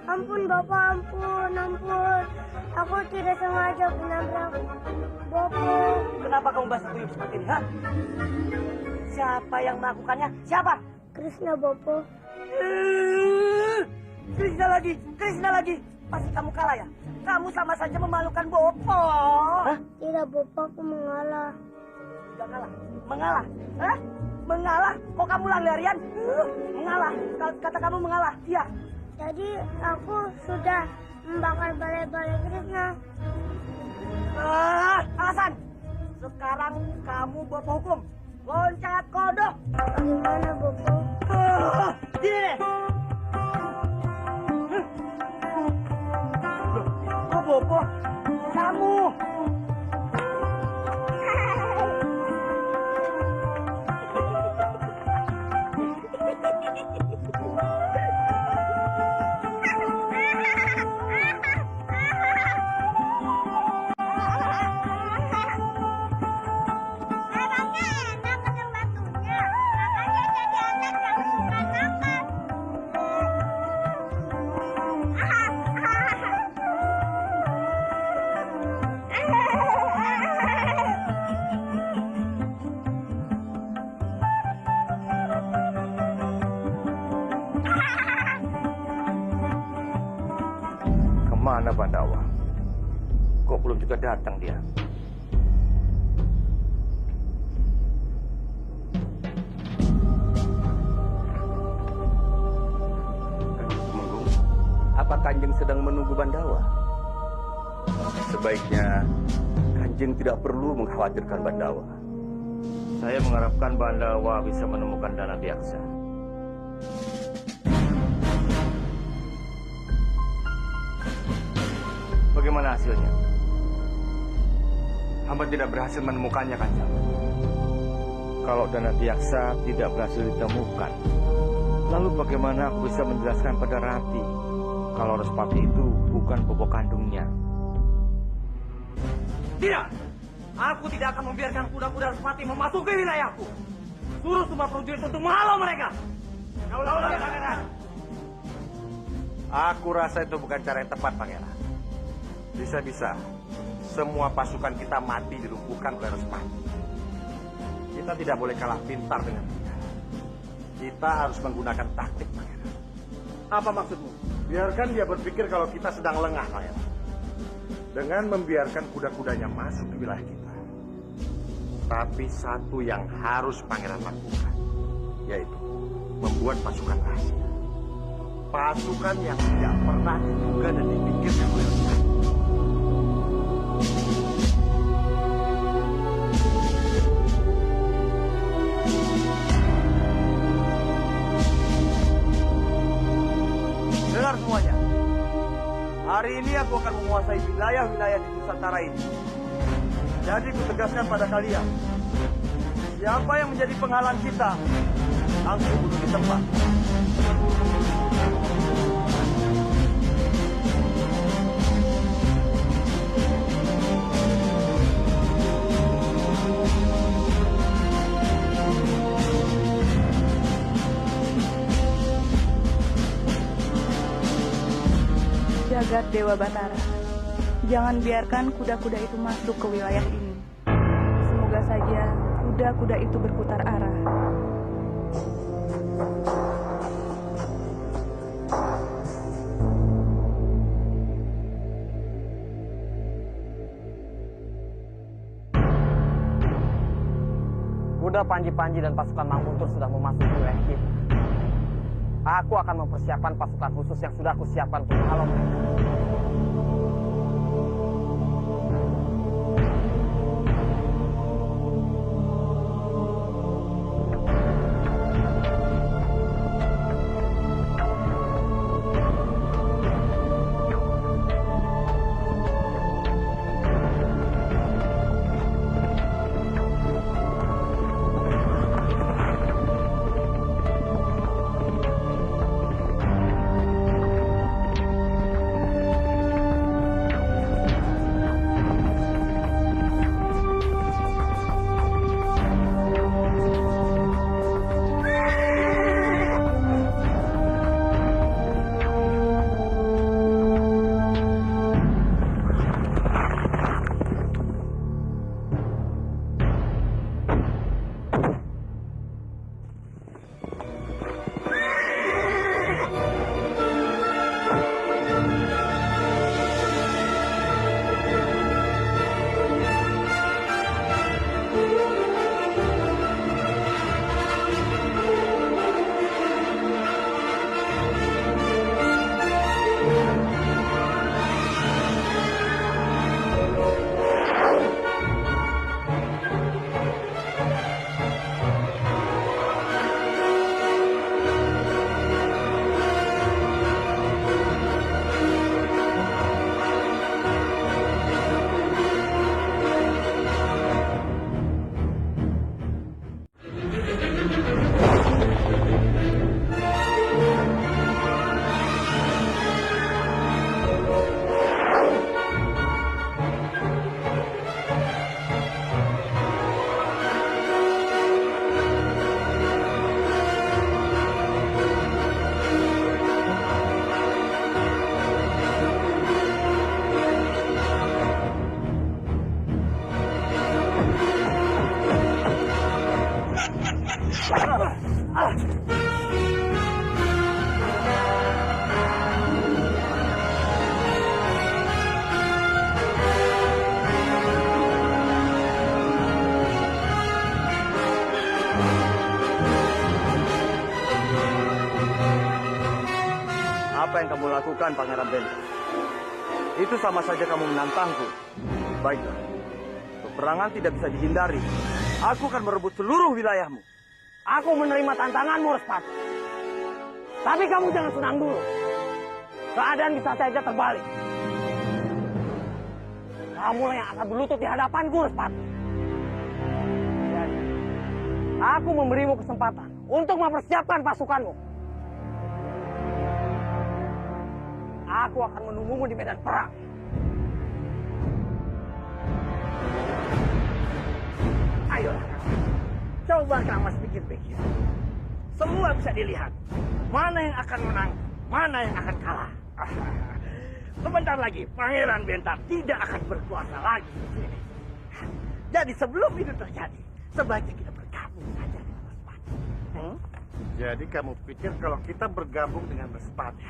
Ampun Bapak, ampun. Aku tidak sengaja menabrak Bapak. Kenapa kamu basah kuyup seperti ini, ha? Siapa yang melakukannya? Siapa? Krishna Bapak. Krishna lagi. Pasti kamu kalah ya? Kamu sama saja memalukan Bopo. Hah? Tidak Bapak, aku mengalah. Tidak kalah? Mengalah? Hah? Mengalah? Kok kamu lari-larian? Mengalah? Kata kamu mengalah? Iya. Jadi aku sudah membakar balai-balai Krishna. Alasan. Sekarang kamu Bopo hukum. Loncat kodok. Gimana Bapak? Gini deh. Kok Bopo? Kamu. Kemana Pandawa? Kok belum juga datang dia? Tumenggung, apa Kanjeng sedang menunggu Bandawa? Sebaiknya Kanjeng tidak perlu mengkhawatirkan Bandawa. Saya mengharapkan Bandawa bisa menemukan Dana Diaksa. Bagaimana hasilnya? Hamba tidak berhasil menemukannya, Kanjeng. Kalau Dana Diaksa tidak berhasil ditemukan, lalu bagaimana aku bisa menjelaskan pada Rati kalau Respati itu bukan bobo kandungnya? Tidak! Aku tidak akan membiarkan kuda-kuda Respati memasuki wilayahku. Suruh semua prajurit untuk menghalau mereka. Aku rasa itu bukan cara yang tepat, Pangeran. Bisa-bisa semua pasukan kita mati dilumpuhkan oleh Respati. Kita tidak boleh kalah pintar dengan dia. Kita harus menggunakan taktik, Pangeran. Apa maksudmu? Biarkan dia berpikir kalau kita sedang lengah, Pangeran. Dengan membiarkan kuda-kudanya masuk ke wilayah kita. Tapi satu yang harus Pangeran lakukan, yaitu membuat pasukan rahasia. Pasukan yang tidak pernah diduga dan dipikirkan oleh Respati. Dengar semuanya. Hari ini aku akan menguasai wilayah-wilayah di Nusantara ini. Jadi kutegaskan pada kalian, siapa yang menjadi penghalang kita, langsung bunuh di tempat. Jagat Dewa Batara, jangan biarkan kuda-kuda itu masuk ke wilayah ini. Semoga saja kuda-kuda itu berputar arah. Kuda Panji-Panji dan pasukan Mangkuntur sudah memasuki wilayah kita. Aku akan mempersiapkan pasukan khusus yang sudah aku siapkan untuk menghalau mereka. apa yang kamu lakukan, Pangeran Benta? Itu sama saja kamu menantangku. Baiklah, peperangan tidak bisa dihindari. Aku akan merebut seluruh wilayahmu. Aku menerima tantanganmu, Respati. Tapi kamu jangan senang dulu. Keadaan bisa saja terbalik. Kamu yang akan berlutut di hadapanku, Respati. Jadi, aku memberimu kesempatan untuk mempersiapkan pasukanmu. Aku akan menunggumu di medan perang. Ayolah, coba Kang Mas pikir-pikir. Semua bisa dilihat. Mana yang akan menang, mana yang akan kalah. Sebentar lagi, Pangeran Bentar tidak akan berkuasa lagi di sini. Jadi sebelum itu terjadi, sebaiknya kita bergabung saja dengan Respati. Jadi kamu pikir kalau kita bergabung dengan Respati,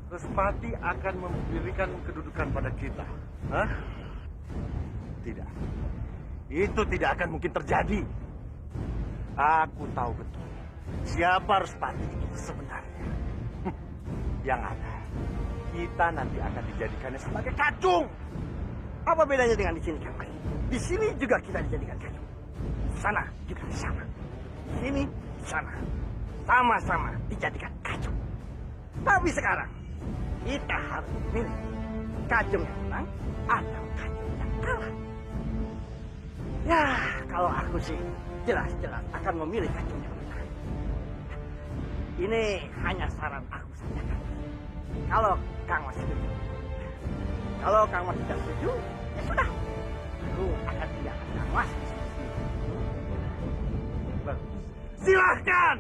Respati akan memberikan kedudukan pada kita? Hah? Tidak. Itu tidak akan mungkin terjadi. Aku tahu betul siapa Respati itu sebenarnya. Yang ada, kita nanti akan dijadikannya sebagai kacung. Apa bedanya dengan di sini, Kang Mas? Di sini juga kita dijadikan kacung. Di sana juga sama. Di sini, di sana. Sama-sama dijadikan kacung. Tapi sekarang, kita harus memilih kacung yang menang atau kacung yang kalah. Ya, kalau aku sih jelas-jelas akan memilih kacung yang menang. Ini hanya saran aku saja, Kang. Kalau Kang Mas setuju. Kalau Kang Mas tidak setuju, ya sudah. Aku akan tinggalkan Kang Mas di sini. Bagus. Silahkan!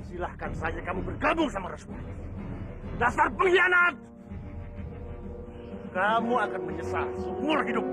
Silahkan saja kamu bergabung sama Respati. Dasar pengkhianat! Kamu akan menyesal seumur hidup.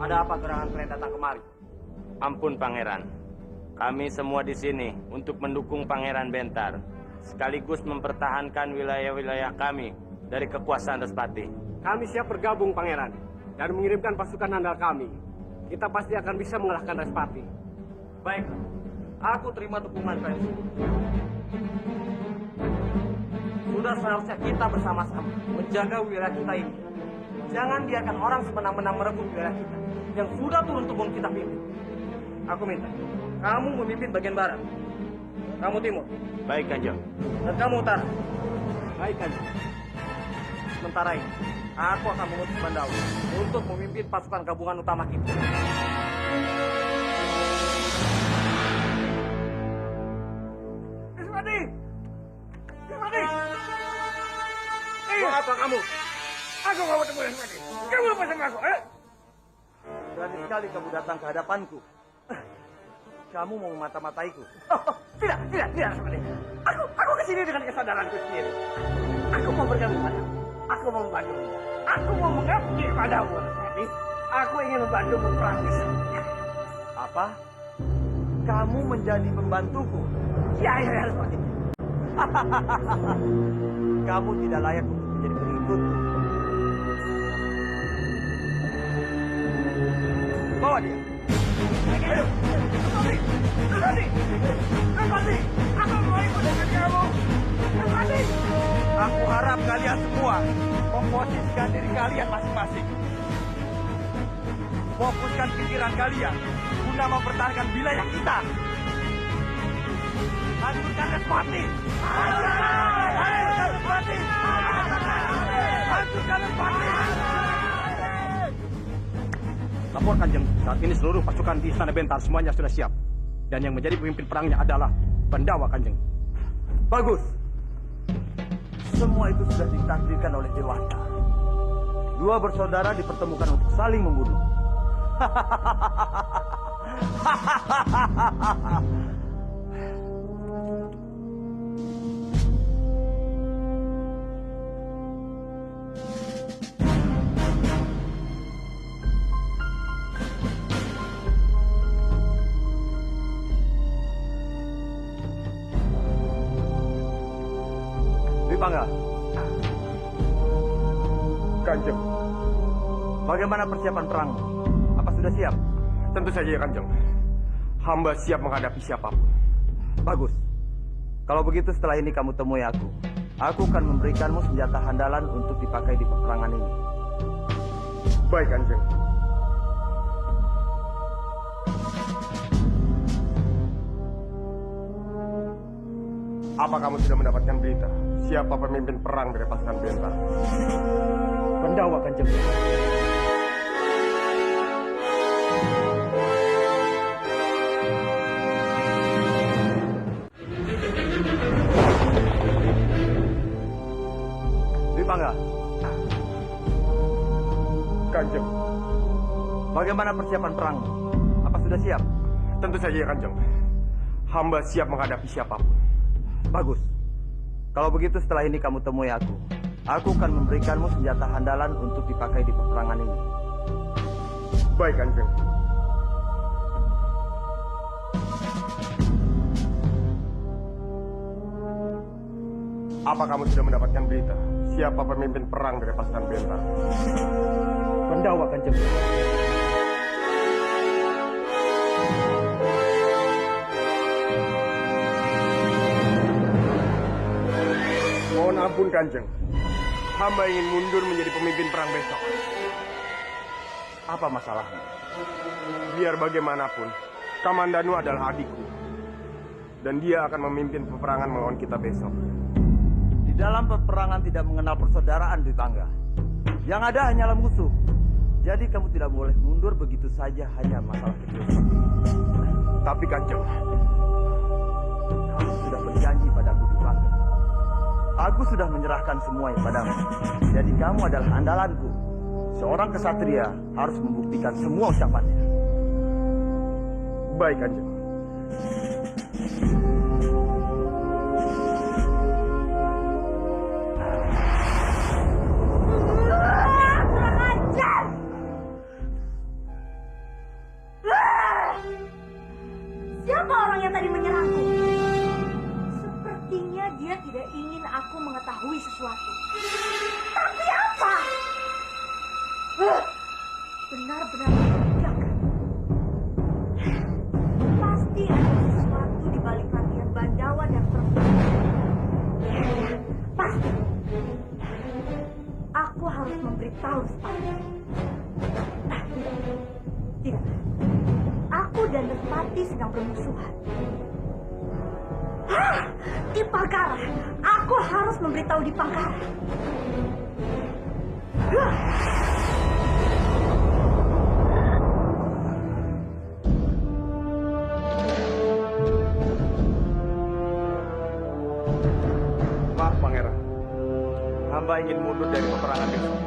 Ada apa gerangan kalian datang kemari? Ampun Pangeran, kami semua di sini untuk mendukung Pangeran Bentar, sekaligus mempertahankan wilayah-wilayah kami dari kekuasaan Respati. Kami siap bergabung, Pangeran, dan mengirimkan pasukan andal kami. Kita pasti akan bisa mengalahkan Respati. Baik, aku terima dukungan kalian. Sudah seharusnya kita bersama-sama menjaga wilayah kita ini. Jangan biarkan orang semena-mena merebut wilayah kita yang sudah turun-temurun kita pimpin. Aku minta, kamu memimpin bagian barat, kamu timur. Baik Kanjeng. Dan kamu utara. Baik Kanjeng. Sementara ini, aku akan mengutus Bandawa untuk memimpin pasukan gabungan utama kita. Ismadi! Ismadi! Mau apa kamu? Aku mau ketemu Ismadi. Kamu apa sama aku, eh? Berani sekali kamu datang ke hadapanku. Kamu mau memata-mataiku. Tidak, Ismadi. Aku kesini dengan kesadaranku sendiri. Aku mau bergabung padamu. Aku mau membantu. Aku mau mengabdi padamu, Ismadi. Aku ingin membantu memperangi. Apa? Kamu menjadi pembantuku? Ya, Ismadi. Kamu tidak layak untuk menjadi pengikutku. Bawa dia. Ayo, Ismadi. Aku mau ikut dengan kamu. Ismadi. Aku harap kalian semua memposisikan diri kalian masing-masing. Fokuskan pikiran kalian guna mempertahankan wilayah kita. Hancurkan Respati! Hancurkan Respati! Hancurkan Respati! Lapor Kanjeng, saat ini seluruh pasukan di Istana Bentar semuanya sudah siap. Dan yang menjadi pemimpin perangnya adalah Bandawa Kanjeng. Bagus. Semua itu sudah ditakdirkan oleh Dewata. Dua bersaudara dipertemukan untuk saling membunuh. Bangga. Kanjeng, Bagaimana persiapan perang? Apa sudah siap? tentu saja ya Kanjeng. Hamba siap menghadapi siapapun. Bagus. Kalau begitu setelah ini kamu temui aku. Aku akan memberikanmu senjata handalan untuk dipakai di peperangan ini. Baik Kanjeng. Apa kamu sudah mendapatkan berita? Siapa pemimpin perang dari pasukan Bentara? Pendawa Kanjeng. Bangga. Kanjeng, Bagaimana persiapan perang? Apa sudah siap? tentu saja ya Kanjeng. Hamba siap menghadapi siapapun. Bagus. Kalau begitu setelah ini kamu temui aku. Aku akan memberikanmu senjata handalan untuk dipakai di peperangan ini. Baik Kanjeng. Apa kamu sudah mendapatkan berita? Siapa pemimpin perang dari pasukan Bentara? Pendawa Kanjeng. Mohon ampun Kanjeng. Hamba ingin mundur menjadi pemimpin perang besok. Apa masalahnya? Biar bagaimanapun, Kamandanu adalah adikku. Dan dia akan memimpin peperangan melawan kita besok. Di dalam peperangan tidak mengenal persaudaraan di tangga. Yang ada hanyalah musuh. Jadi kamu tidak boleh mundur begitu saja hanya masalah kecil seperti ini. Tapi Kanjeng, Kamu sudah berjanji padaku di tangga. Aku sudah menyerahkan semuanya padamu. Jadi kamu adalah andalanku. Seorang kesatria harus membuktikan semua ucapannya. baik Kanjeng. Siapa orang yang tadi menyerangku? Sepertinya dia tidak ingin aku mengetahui sesuatu. Tapi apa? Benar-benar mencurigakan. Pasti ada sesuatu di balik latihan Bandawa dan perempuan. Pasti. Aku harus memberitahu secepatnya. Tidak. Aku dan Respati sedang bermusuhan. Di Pangkara. Aku harus memberitahu di Pangkara. Maaf Pangeran. Hamba ingin mundur dari peperangan besok.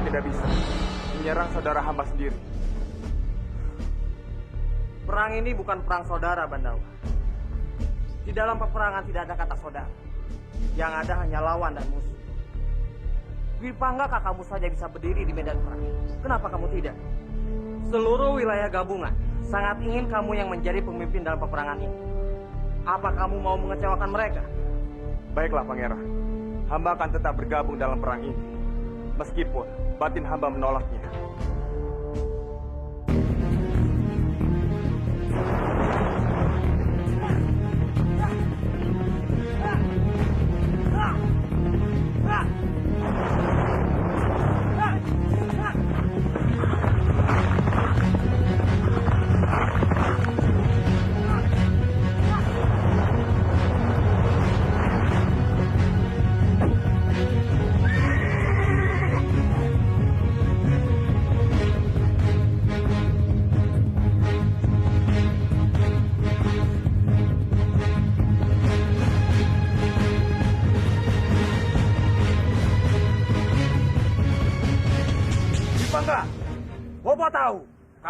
Tidak bisa menyerang saudara hamba sendiri. Perang ini bukan perang saudara, Bandawa. Di dalam peperangan tidak ada kata saudara. Yang ada hanya lawan dan musuh. Wipangga kakakmu saja bisa berdiri di medan perang. Kenapa kamu tidak? Seluruh wilayah gabungan sangat ingin kamu yang menjadi pemimpin dalam peperangan ini. Apa kamu mau mengecewakan mereka? Baiklah Pangeran. Hamba akan tetap bergabung dalam perang ini. Meskipun batin hamba menolaknya.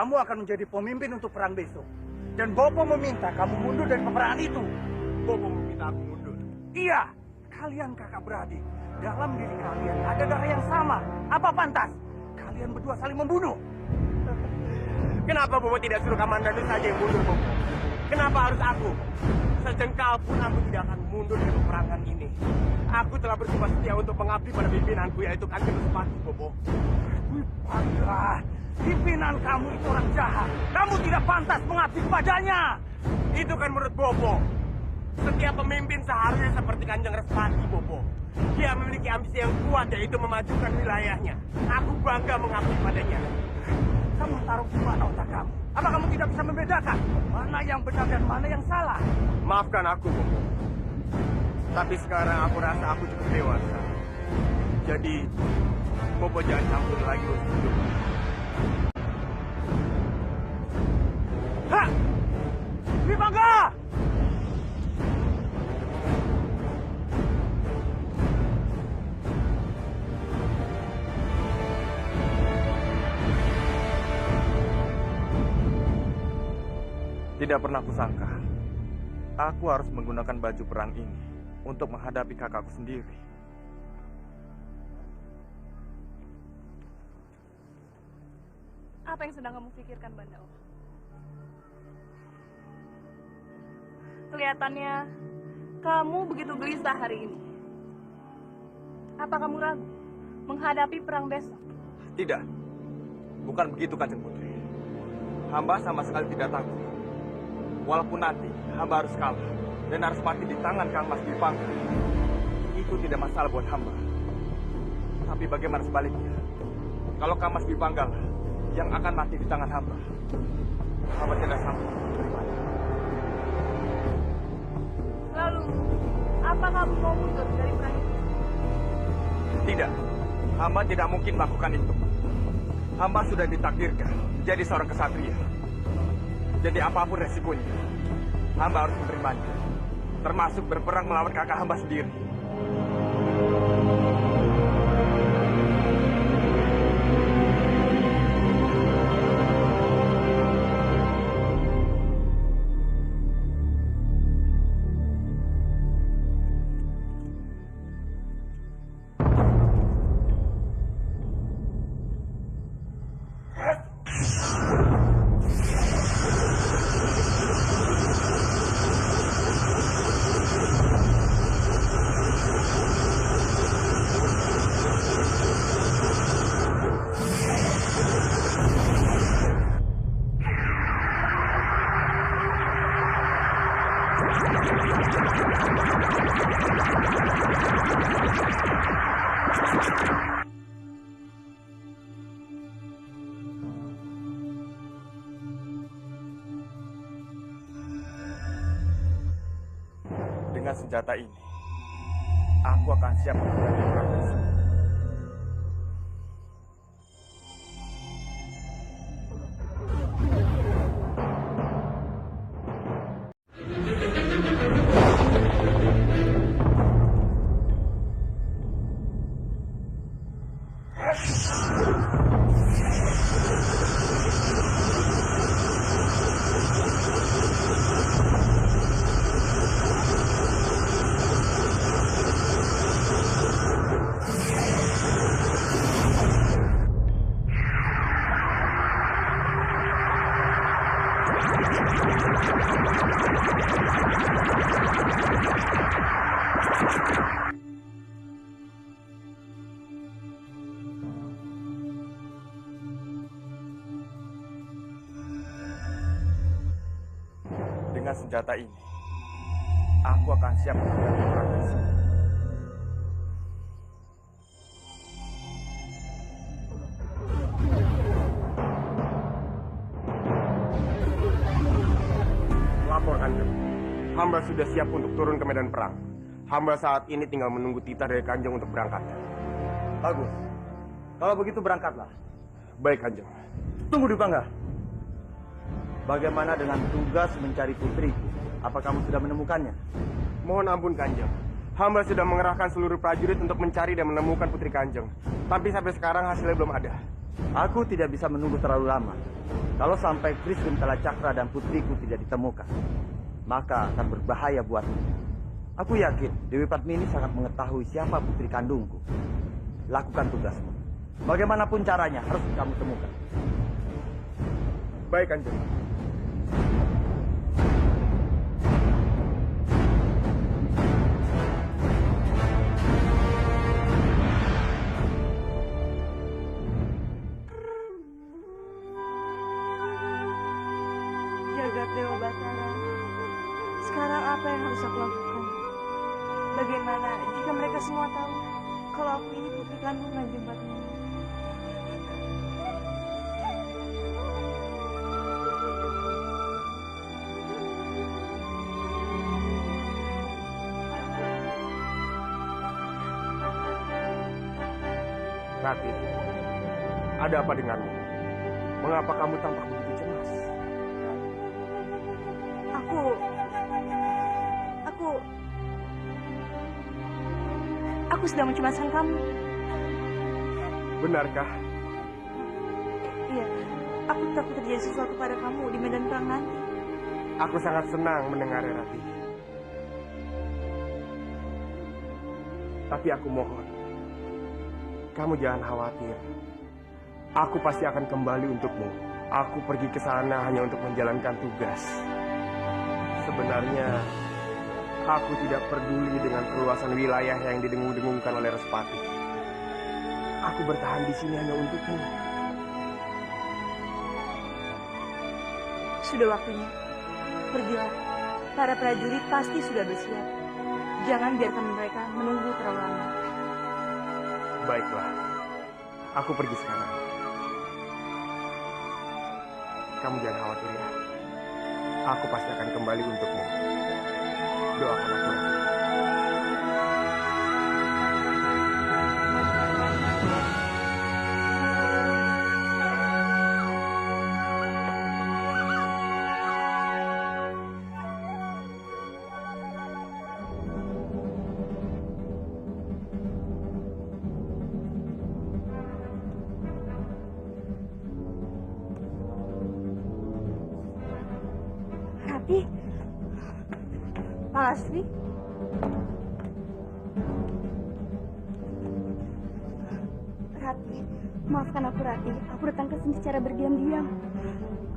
kamu akan menjadi pemimpin untuk perang besok. Dan Bopo meminta kamu mundur dari peperangan itu. Bopo meminta aku mundur. Iya, kalian kakak beradik. Dalam diri kalian ada darah yang sama. Apa pantas kalian berdua saling membunuh? Kenapa Bopo tidak suruh Kamandanu saja yang mundur, Bopo? Kenapa harus aku? Sejengkal pun aku tidak akan mundur dari peperangan ini. Aku telah bersumpah setia untuk mengabdi pada pimpinanku, yaitu Kanjeng Respati, Bopo. Baiklah, pimpinan kamu itu orang jahat. Kamu tidak pantas mengabdi kepadanya. Itu kan menurut Bopo. Setiap pemimpin seharusnya seperti Kanjeng Respati, Bopo. Dia memiliki ambisi yang kuat, yaitu memajukan wilayahnya. Aku bangga mengabdi padanya. Kamu taruh di mana otak kamu? Apa kamu tidak bisa membedakan mana yang benar dan mana yang salah? Maafkan aku, Bopo. Tapi sekarang aku rasa aku cukup dewasa. Jadi, Bopo jangan campur lagi urusan hidup. Hah! Wibangga! Tidak pernah kusangka, aku harus menggunakan baju perang ini untuk menghadapi kakakku sendiri. Apa yang sedang kamu pikirkan, Bandawa? Kelihatannya kamu begitu gelisah hari ini. Apa kamu ragu menghadapi perang besok? Tidak, bukan begitu, Kanjeng Putri. Hamba sama sekali tidak takut. Walaupun nanti hamba harus kalah dan harus mati di tangan Kang Mas Dipangga, itu tidak masalah buat hamba. Tapi bagaimana sebaliknya? Kalau Kang Mas Dipangga yang akan mati di tangan hamba, hamba tidak sanggup menerimanya. Lalu, apa kamu mau mundur dari perang itu? Tidak, hamba tidak mungkin melakukan itu. Hamba sudah ditakdirkan menjadi seorang kesatria. Jadi apapun resikonya, hamba harus menerimanya. Termasuk berperang melawan kakak hamba sendiri. Dengan senjata ini, aku akan siap menghadapi perang besok. Dengan senjata ini, aku akan siap menghadapi perang besok. Lapor Kanjeng. Hamba sudah siap untuk turun ke medan perang. Hamba saat ini tinggal menunggu titah dari Kanjeng untuk berangkat. Bagus. Kalau begitu berangkatlah. Baik Kanjeng. Tunggu di Bangga. Bagaimana dengan tugas mencari putriku? Apa kamu sudah menemukannya? Mohon ampun Kanjeng. Hamba sudah mengerahkan seluruh prajurit untuk mencari dan menemukan putri Kanjeng. Tapi sampai sekarang hasilnya belum ada. Aku tidak bisa menunggu terlalu lama. Kalau sampai Kris Gentala Cakra dan putriku tidak ditemukan, maka akan berbahaya buatku. Aku yakin Dewi Padmini sangat mengetahui siapa putri kandungku. Lakukan tugasmu. Bagaimanapun caranya harus kamu temukan. Baik, Kanjeng. Jagat Dewa Batara, sekarang apa yang harus aku lakukan? Bagaimana jika mereka semua tahu kalau aku ini putri kandung Kanjeng Padmini? Rati, ada apa denganmu? Mengapa kamu tampak begitu cemas? Aku sedang mencemaskan kamu. Benarkah? Iya, aku takut terjadi sesuatu pada kamu di medan perang nanti. Aku sangat senang mendengarnya, Rati. Tapi aku mohon, kamu jangan khawatir. Aku pasti akan kembali untukmu. Aku pergi ke sana hanya untuk menjalankan tugas. Sebenarnya, aku tidak peduli dengan perluasan wilayah yang didengung-dengungkan oleh Respati. Aku bertahan di sini hanya untukmu. Sudah waktunya. Pergilah. Para prajurit pasti sudah bersiap. Jangan biarkan mereka menunggu terlalu lama. Baiklah, aku pergi sekarang. Kamu jangan khawatir ya. Aku pasti akan kembali untukmu. Doakan aku. Rati, Pak Lasri, Rati, maafkan aku Rati. Aku datang ke sini secara berdiam-diam.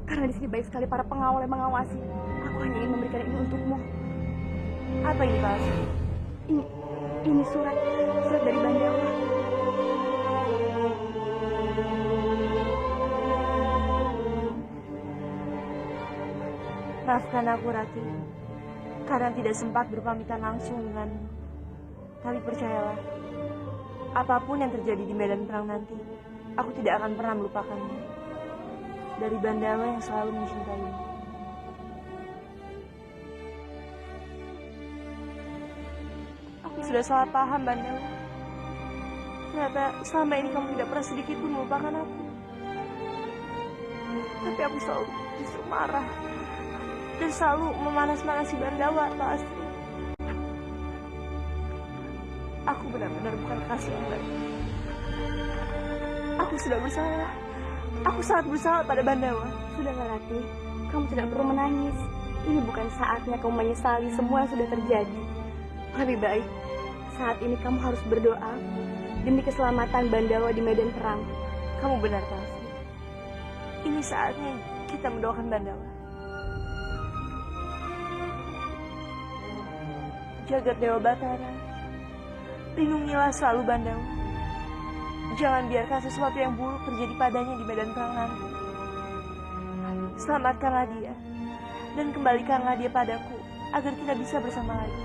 Karena di sini baik sekali para pengawal yang mengawasi. Aku hanya ingin memberikan ini untukmu. apa ini Pak Lasri? Ini surat dari Bandawa. Maafkan aku Rati, karena tidak sempat berpamitan langsung denganmu. Tapi percayalah, apapun yang terjadi di medan perang nanti, aku tidak akan pernah melupakannya. Dari Bandawa yang selalu mencintaimu. Aku sudah salah paham, Bandawa. Ternyata selama ini kamu tidak pernah sedikit pun melupakan aku. Tapi aku selalu justru marah dan selalu memanas-manasi Bandawa, Pak Astri. Aku benar-benar bukan kekasih yang baik. Aku sudah bersalah. Aku sangat bersalah pada Bandawa. Sudahlah Rati, kamu tidak perlu menangis. Ini bukan saatnya kamu menyesali semua yang sudah terjadi. Lebih baik, saat ini kamu harus berdoa demi keselamatan Bandawa di medan perang. Kamu benar, Pak Astri. Ini saatnya kita mendoakan Bandawa. Jagat Dewa Batara, lindungilah selalu Bandawa. Jangan biarkan sesuatu yang buruk terjadi padanya di medan perang nanti. Selamatkanlah dia, dan kembalikanlah dia padaku, agar kita bisa bersama lagi.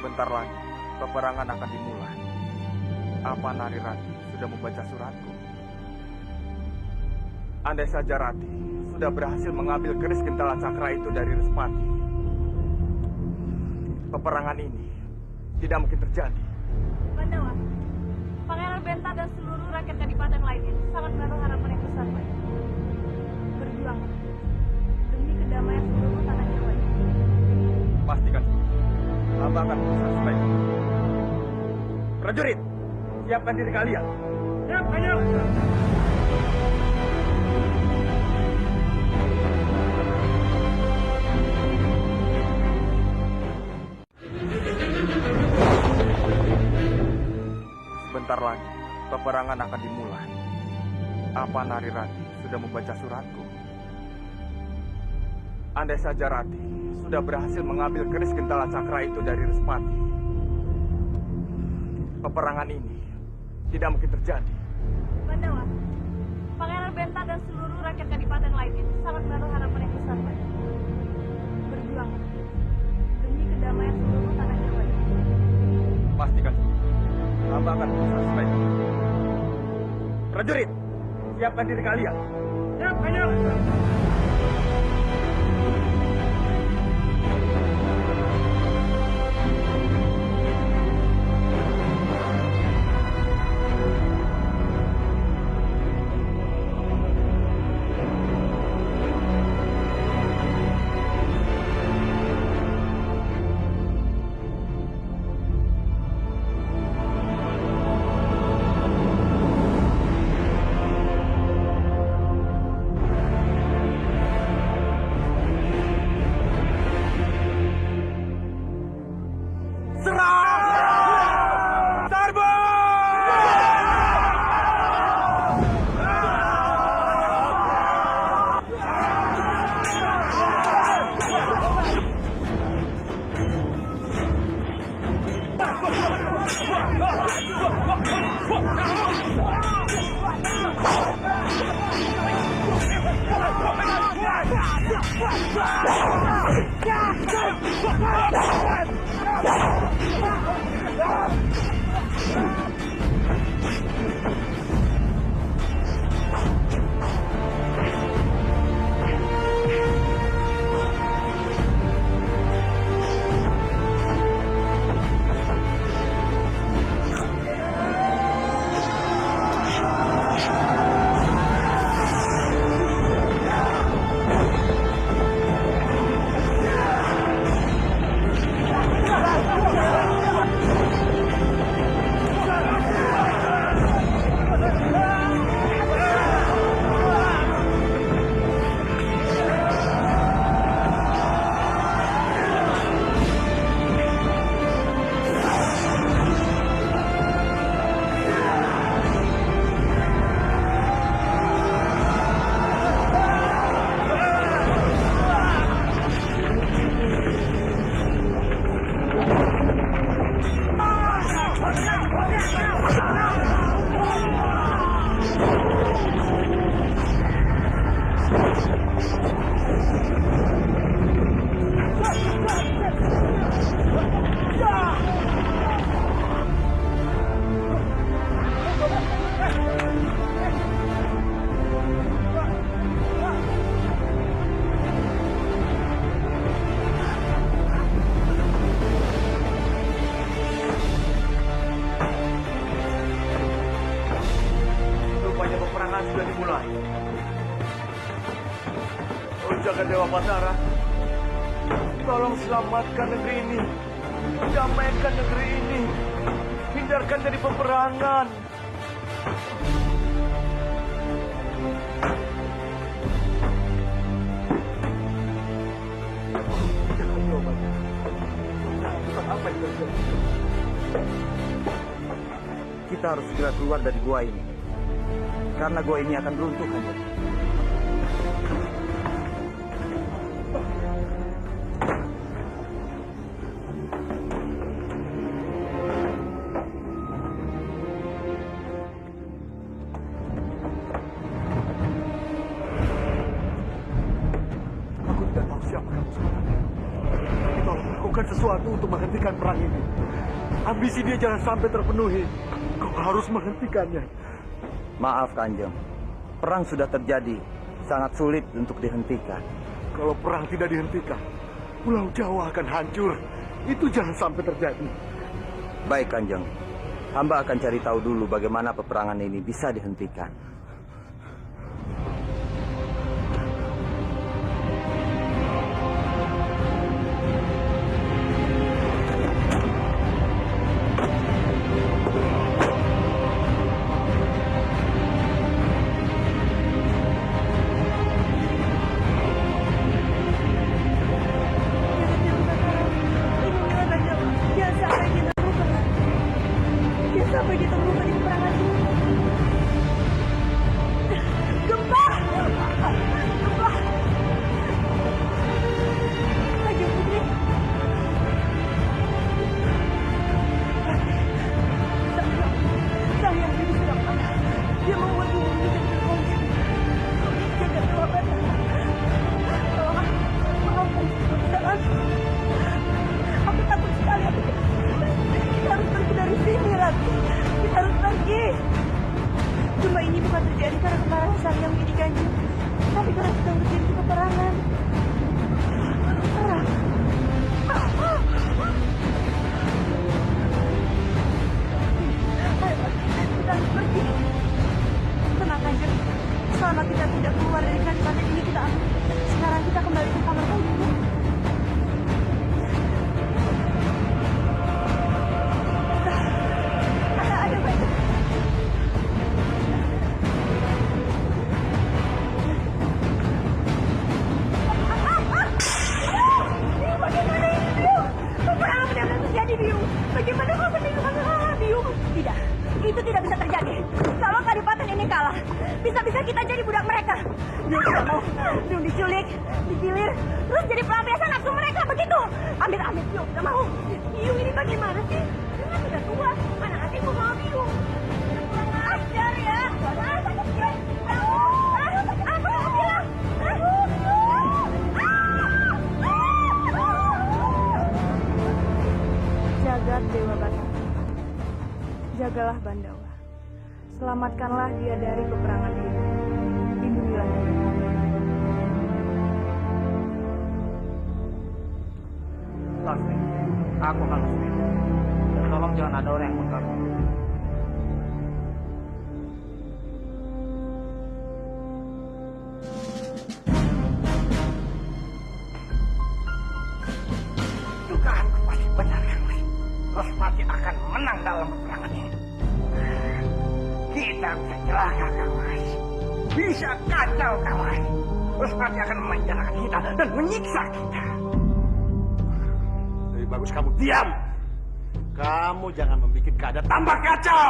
Sebentar lagi, peperangan akan dimulai. Apa Nari Rati sudah membaca suratku? Andai saja Rati sudah berhasil mengambil keris Gentala Cakra itu dari Respati, peperangan ini tidak mungkin terjadi. Bandawa, Pangeran Benta dan seluruh rakyat kadipaten lainnya sangat menaruh harapan yang besar pada. Berjuang demi kedamaian seluruh tanah Jawa ini. Pastikan, Hamba akan berusaha sebaik mungkin. Prajurit, siap. siapkan diri kalian. Siap, Kanjeng. Sebentar lagi, peperangan akan dimulai. Apa Nari Rati sudah membaca suratku? Andai saja Rati sudah berhasil mengambil keris Gentala Cakra itu dari Respati, peperangan ini tidak mungkin terjadi. Bandawa, Pangeran Benta dan seluruh rakyat kadipaten lainnya sangat menaruh harapan yang besar pada. Berjuang demi kedamaian seluruh tanah Jawa ini. Pastikan, hamba akan berusaha sebaik mungkin. Prajurit, siapkan diri kalian. Siap, Kanjeng. Rupanya peperangan sudah dimulai. Oh, jaga Dewa Batara, tolong selamatkan negeri ini, damaikan negeri ini, hindarkan dari peperangan. Jangan Dewa Batara, apa yang terjadi? Kita harus segera keluar dari gua ini. Karena gua ini akan runtuh, Kanjeng. Aku tidak tahu siapa kamu sebenarnya. Tapi tolong lakukan sesuatu untuk menghentikan perang ini. Ambisi dia jangan sampai terpenuhi. Kau harus menghentikannya. Maaf, Kanjeng. Perang sudah terjadi. Sangat sulit untuk dihentikan. Kalau perang tidak dihentikan, Pulau Jawa akan hancur. Itu jangan sampai terjadi. Baik, Kanjeng. Hamba akan cari tahu dulu bagaimana peperangan ini bisa dihentikan. terjadi karena kemarahan sang yang menjadi Kanjeng, tapi karena sedang terjadi peperangan. Perang. Ayo, kita harus pergi. Tenang, Kanjeng. Selama kita tidak keluar dari kadipaten ini, kita aman. Sekarang kita kembali ke kamar Kanjeng. Ada banyak. Bagaimana ini, Biung? Peperangan benar-benar terjadi, Biung. Bagaimana kalau perlindungan Biung? Tidak, itu tidak bisa terjadi. Kalau kadipaten ini kalah, bisa-bisa kita jadi budak mereka. Biung tidak mau. Biung diculik, digilir, terus jadi pelampiasan nafsu mereka, begitu. Amit-amit, Biung tidak mau. Biung ini bagaimana sih? Dia sudah tua, mana hatimu mau Biung? Ajar ya. Sakit ya. Apa yang bilang? Jagat Dewa Batara, jagalah Bandawa, selamatkanlah dia dari peperangan ini, lindungilah dia. Lasmi, aku akan Lasmi. Dan tolong jangan ada orang yang mengganggu. Dugaanku pasti benar, Kang Mas. Rosmati akan menang dalam peperangan ini. Kita bisa celaka, Kang Mas. Bisa kacau, Kang Mas. Rosmati akan menjarakan kita dan menyiksa kita. Lebih bagus kamu diam. Kamu jangan membuat keadaan tambah kacau.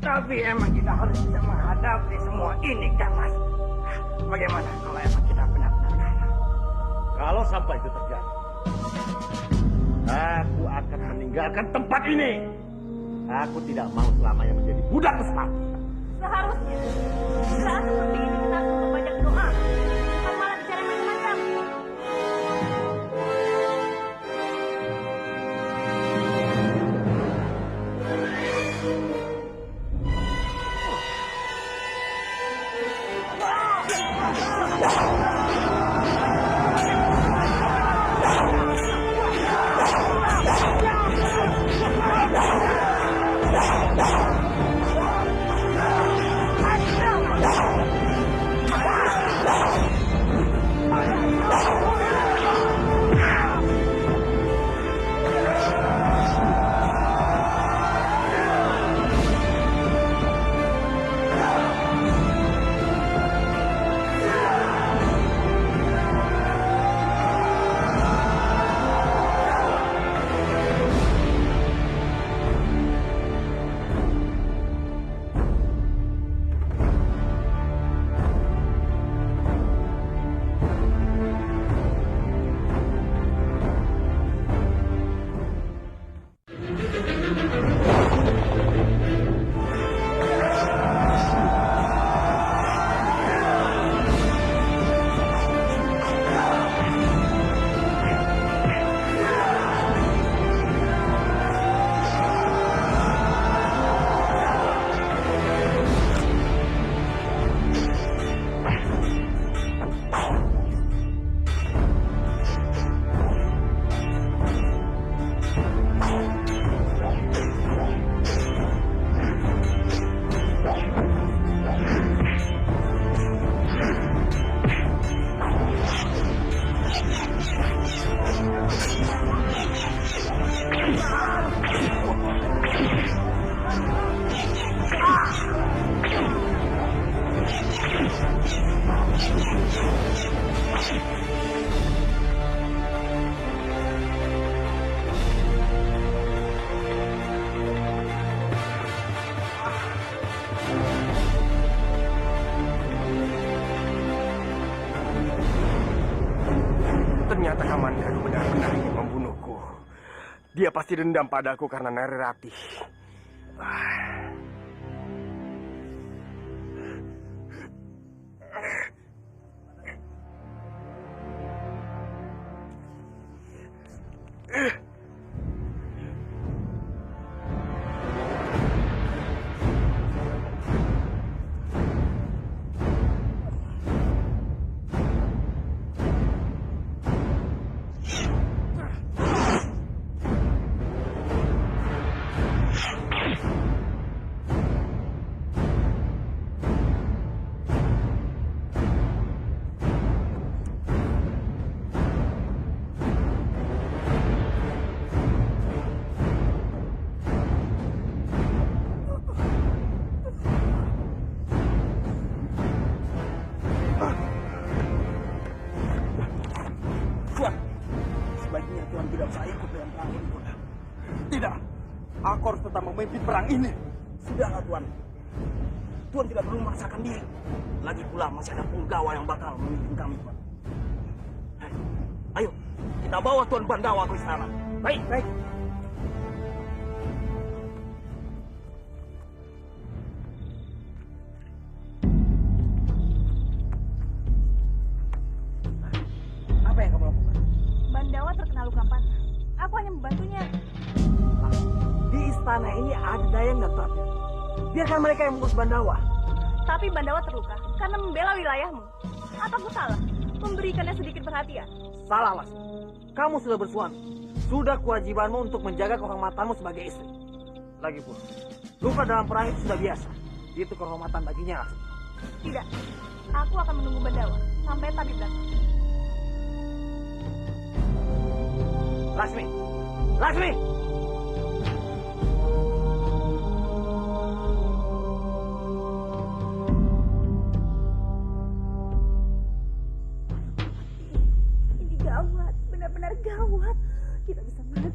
Tapi emang kita harus bisa menghadapi semua ini, Kang Mas. Bagaimana kalau emang kita benar-benar kalah? Kalau sampai itu terjadi, aku akan meninggalkan tempat ini. Aku tidak mau selamanya menjadi budak Rosmati. Seharusnya, saat seperti ini kita harus memperbanyak doa. Bukan malah bicara macam-macam. Ternyata Kamandanu benar-benar ingin membunuhku. Dia pasti dendam padaku karena Nari Ratih. serta memimpin perang ini. Sudahlah Tuan. Tuan tidak perlu memaksakan diri. Lagi pula masih ada penggawa yang bakal memimpin kami, Tuan. Ayo, kita bawa Tuan Bandawa ke istana. Baik, baik. Apa yang kamu lakukan? Bandawa terkena luka panah. Aku hanya membantunya. Di istana ini ada Dayang dan Tapir. Biarkan mereka yang mengurus Bandawa. Tapi Bandawa terluka karena membela wilayahmu. Apa aku salah memberikannya sedikit perhatian? Salah, Mas. Kamu sudah bersuami. Sudah kewajibanmu untuk menjaga kehormatanmu sebagai istri. Lagi pula, luka dalam perang itu sudah biasa. Itu kehormatan baginya, Lasmi. Tidak. Aku akan menunggu Bandawa sampai tabib datang. Lasmi! Lasmi! Ini gawat, benar-benar gawat. Kita bisa mati.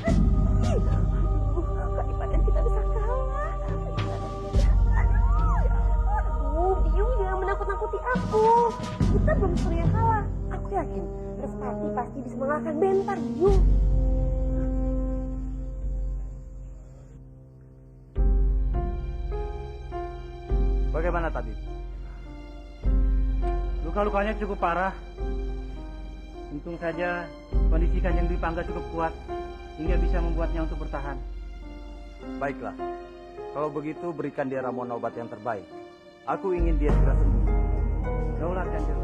Aduh, Kadipaten kita bisa kalah. Aduh, Biung jangan menakut-nakuti aku. Kita belum pernah kalah. Aku yakin Respati pasti bisa mengalahkan Bentar, Biung. Bagaimana tadi? Luka-lukanya cukup parah. Untung saja kondisi Kanjeng Dwi Pangga cukup kuat hingga bisa membuatnya untuk bertahan. Baiklah, kalau begitu berikan dia ramuan obat yang terbaik. Aku ingin dia segera sembuh. Daulat Kanjeng.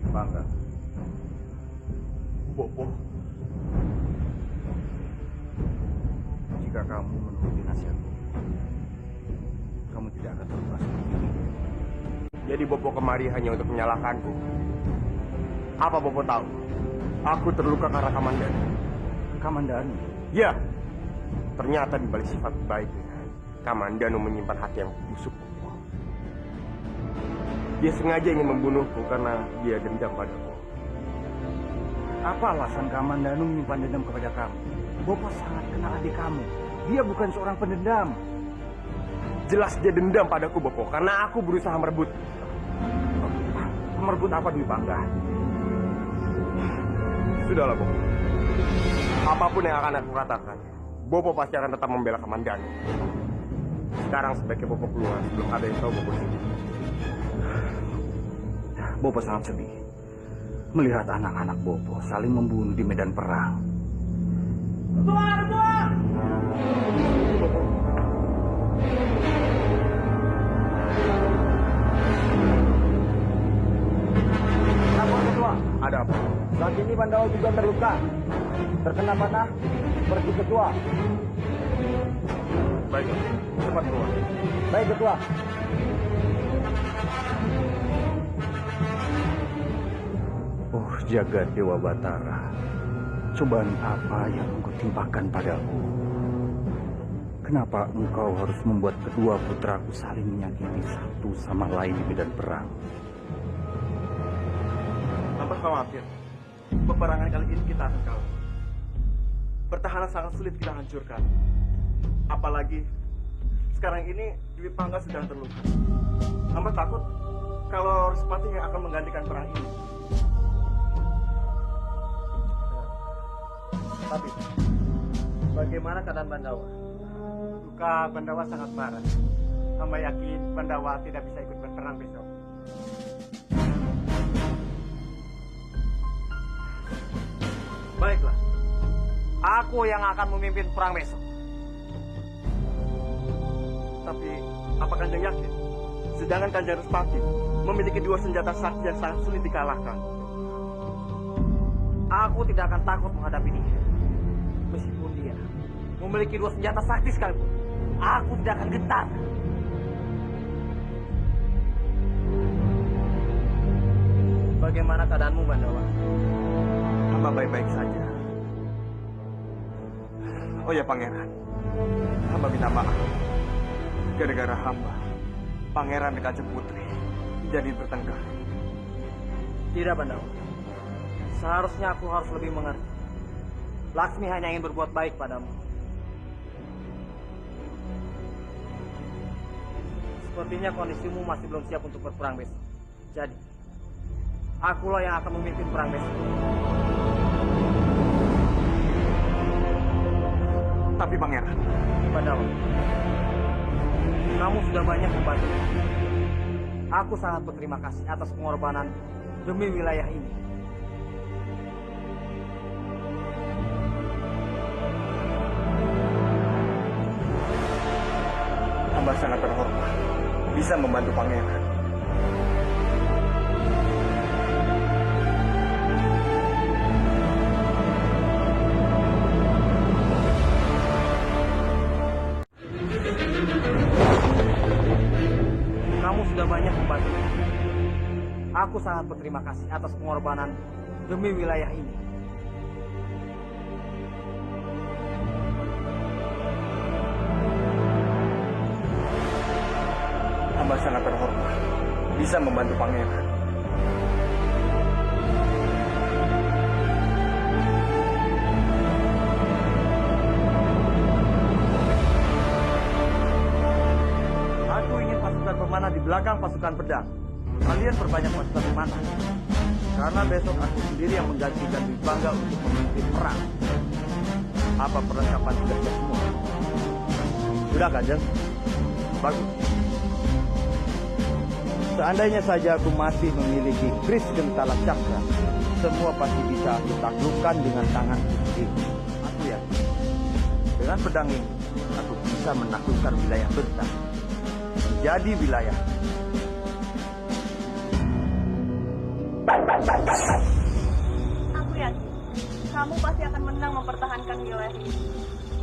Bangga. Bopo, Jika kamu menuruti nasihatku, kamu tidak akan terluka seperti ini. Jadi Bopo kemari hanya untuk menyalahkanku. Apa Bopo tahu? Aku terluka karena Kamandanu. Kamandanu? Ya, ternyata di balik sifat baiknya, Kamandanu menyimpan hati yang busuk. Dia sengaja ingin membunuhku karena dia dendam padaku. Apa alasan Kamandanu menyimpan dendam kepada kamu? Bopo sangat kenal adik kamu. Dia bukan seorang pendendam. Jelas dia dendam padaku, Bopo, karena aku berusaha merebut. Merebut apa Dwi Pangga? Sudahlah, Bopo. Apapun yang akan aku katakan, Bopo pasti akan tetap membela Kamandanu. Sekarang sebaiknya Bopo keluar sebelum ada yang tahu Bopo sedih. Bopo sangat sedih melihat anak-anak Bopo saling membunuh di medan perang. Lapor Ketua. Ada apa? Saat ini Bandawa juga terluka. Terkena panah seperti Ketua. Baik, cepat keluar. Baik, Ketua. Oh jagat Dewa Batara, cobaan apa yang engkau timpakan padaku? Kenapa engkau harus membuat kedua putraku saling menyakiti satu sama lain di medan perang? Tanpa khawatir, peperangan kali ini kita akan kalah. Pertahanan sangat sulit kita hancurkan. Apalagi sekarang ini Dwi Pangga sedang terluka. Hamba takut kalau Respati yang akan menggantikan perang ini. Tapi bagaimana keadaan Bandawa? Luka Bandawa sangat parah. Hamba yakin Bandawa tidak bisa ikut berperang besok. Baiklah. Aku yang akan memimpin perang besok. Tapi apa Kanjeng yakin Sedangkan Kanjeng Respati memiliki 2 senjata sakti yang sangat sulit dikalahkan. Aku tidak akan takut menghadapi dia. Meskipun dia memiliki 2 senjata sakti sekalipun, aku tidak akan gentar. Bagaimana keadaanmu, Bandawa? Hamba baik-baik saja. Oh ya pangeran, hamba minta maaf. Gara-gara hamba, pangeran dan Kanjeng Putri jadi bertengkar. Tidak, Bandawa. Seharusnya aku harus lebih mengerti. Laksmi hanya ingin berbuat baik padamu. Sepertinya kondisimu masih belum siap untuk berperang besok. Jadi, akulah yang akan memimpin perang besok. Tapi pangeran, Bandawa, kamu sudah banyak membantu. Aku sangat berterima kasih atas pengorbanan demi wilayah ini. hamba sangat terhormat bisa membantu pangeran. Kamu sudah banyak membantu. Aku sangat berterima kasih atas pengorbanan demi wilayah ini. Hamba sangat terhormat bisa membantu pangeran. Aku ingin pasukan pemanah di belakang pasukan pedang. Kalian perbanyak pasukan pemanah. Karena besok aku sendiri yang menggantikan Dwi Bangga untuk memimpin perang. Apa perlengkapan sudah siap semua? Sudah, Kanjeng. Bagus. Seandainya saja aku masih memiliki kris Gentala Cakra, semua pasti bisa aku taklukkan dengan tanganku sendiri. Aku yakin, dengan pedang ini, aku bisa menaklukkan wilayah Bentang menjadi wilayah. Aku yakin kamu pasti akan menang mempertahankan wilayah ini.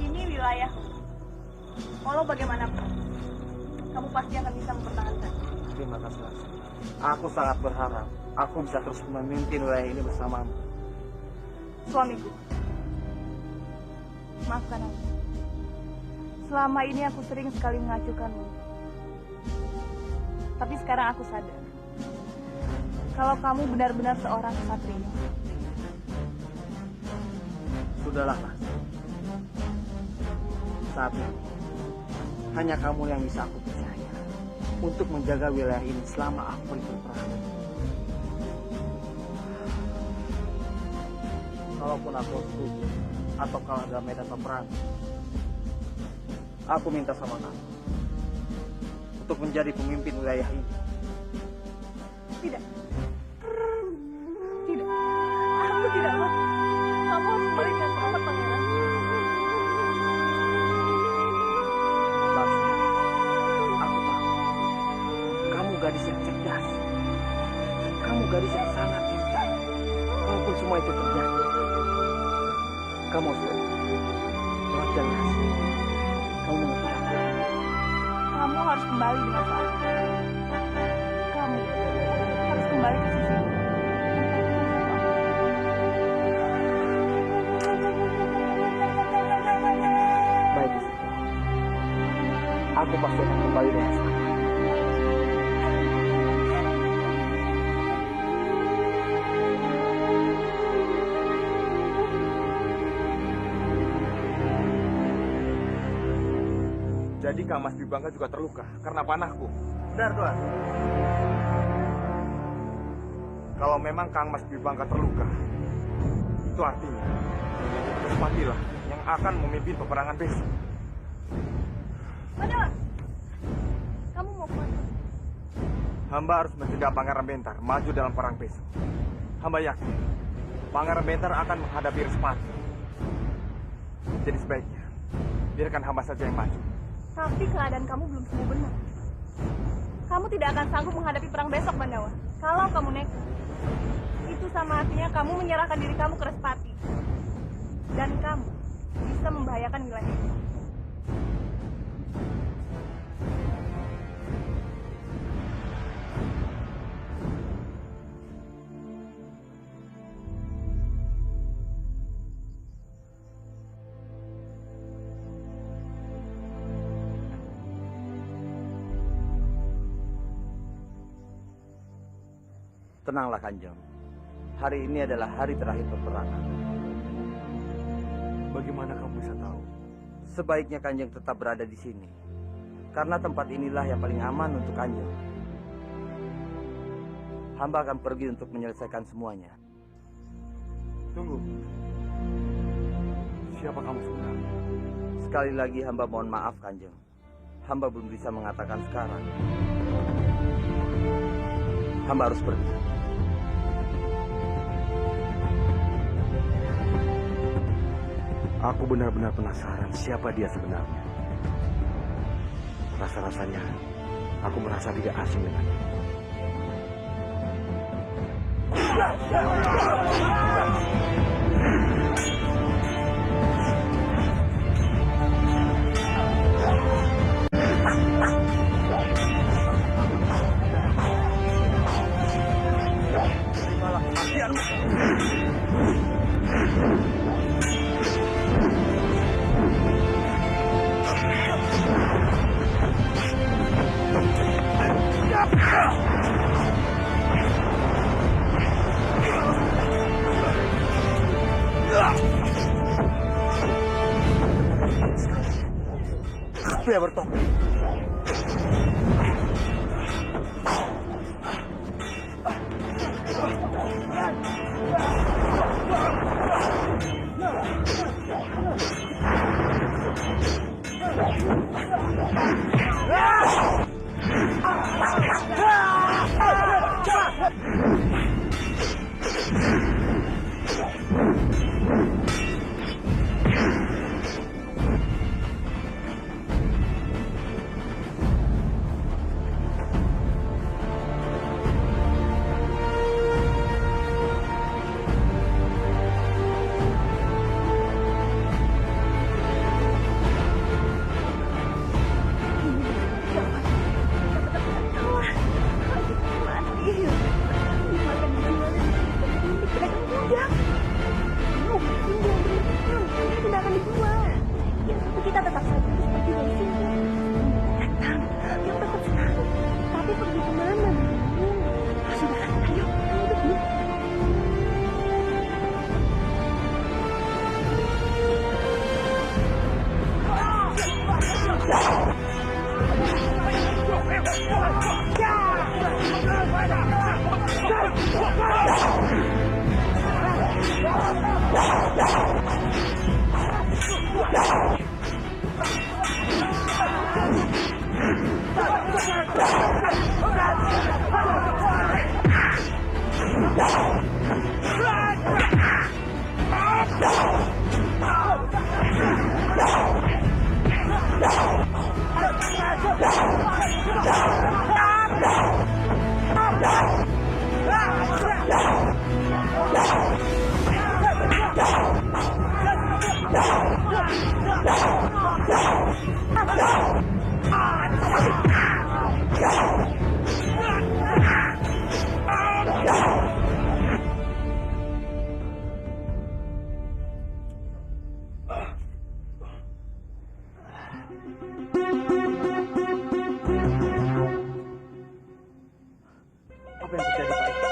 Ini wilayahmu. Walau bagaimanapun, kamu pasti akan bisa mempertahankan. Terima kasih, Laksmi. Aku sangat berharap aku bisa terus memimpin wilayah ini bersamamu. Suamiku, maafkan aku. Selama ini aku sering sekali mengacuhkanmu. Tapi sekarang aku sadar kalau kamu benar-benar seorang ksatria. Sudahlah, Laksmi. Saat ini hanya kamu yang bisa aku percaya untuk menjaga wilayah ini selama aku pergi berperang. Kalaupun aku setuju atau kalah dalam medan peperangan, aku minta sama kamu untuk menjadi pemimpin wilayah ini. Tidak. Tidak. Aku tidak mau. Kamu harus kembali dengan selamat, pangeran. Laksmi, aku tahu kamu gadis yang cerdas. Kamu gadis yang sangat pintar. Walaupun semua itu terjadi, kamu sudah sangat jelas. Kamu mengerti apa? Kamu harus kembali dengan selamat. Kamu harus kembali ke sisi. Baik, Gusti. Aku pasti akan kembali dengan selamat. Jadi Kang Mas Dwi Bangga juga terluka karena panahku. Benar, Tuan. Kalau memang Kang Mas Dwi Bangga terluka, itu artinya Respatilah yang akan memimpin peperangan besok. Bandawa, kamu mau kemana? Hamba harus mencegah Pangeran Bentar maju dalam perang besok. Hamba yakin Pangeran Bentar akan menghadapi Respati. Jadi sebaiknya biarkan hamba saja yang maju. Tapi keadaan kamu belum sembuh benar. kamu tidak akan sanggup menghadapi perang besok, Bandawa. Kalau kamu nekat, itu sama artinya kamu menyerahkan diri kamu ke Respati. Dan kamu bisa membahayakan wilayah ini. Tenanglah Kanjeng. Hari ini adalah hari terakhir peperangan. Bagaimana kamu bisa tahu? Sebaiknya Kanjeng tetap berada di sini. Karena tempat inilah yang paling aman untuk Kanjeng. Hamba akan pergi untuk menyelesaikan semuanya. Tunggu. Siapa kamu sebenarnya? Sekali lagi hamba mohon maaf Kanjeng. Hamba belum bisa mengatakan sekarang. Hamba harus pergi. Aku benar-benar penasaran siapa dia sebenarnya. Rasa-rasanya aku merasa tidak asing dengannya. Terimalah kematianmu. Pria bertopeng. Kita tetap saja seperti dari sini. Datang, yang takut sekali. Tapi pergi kemana? Sudah, ayo, pergi. Apa yang terjadi, Pak?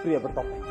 Pria bertopeng.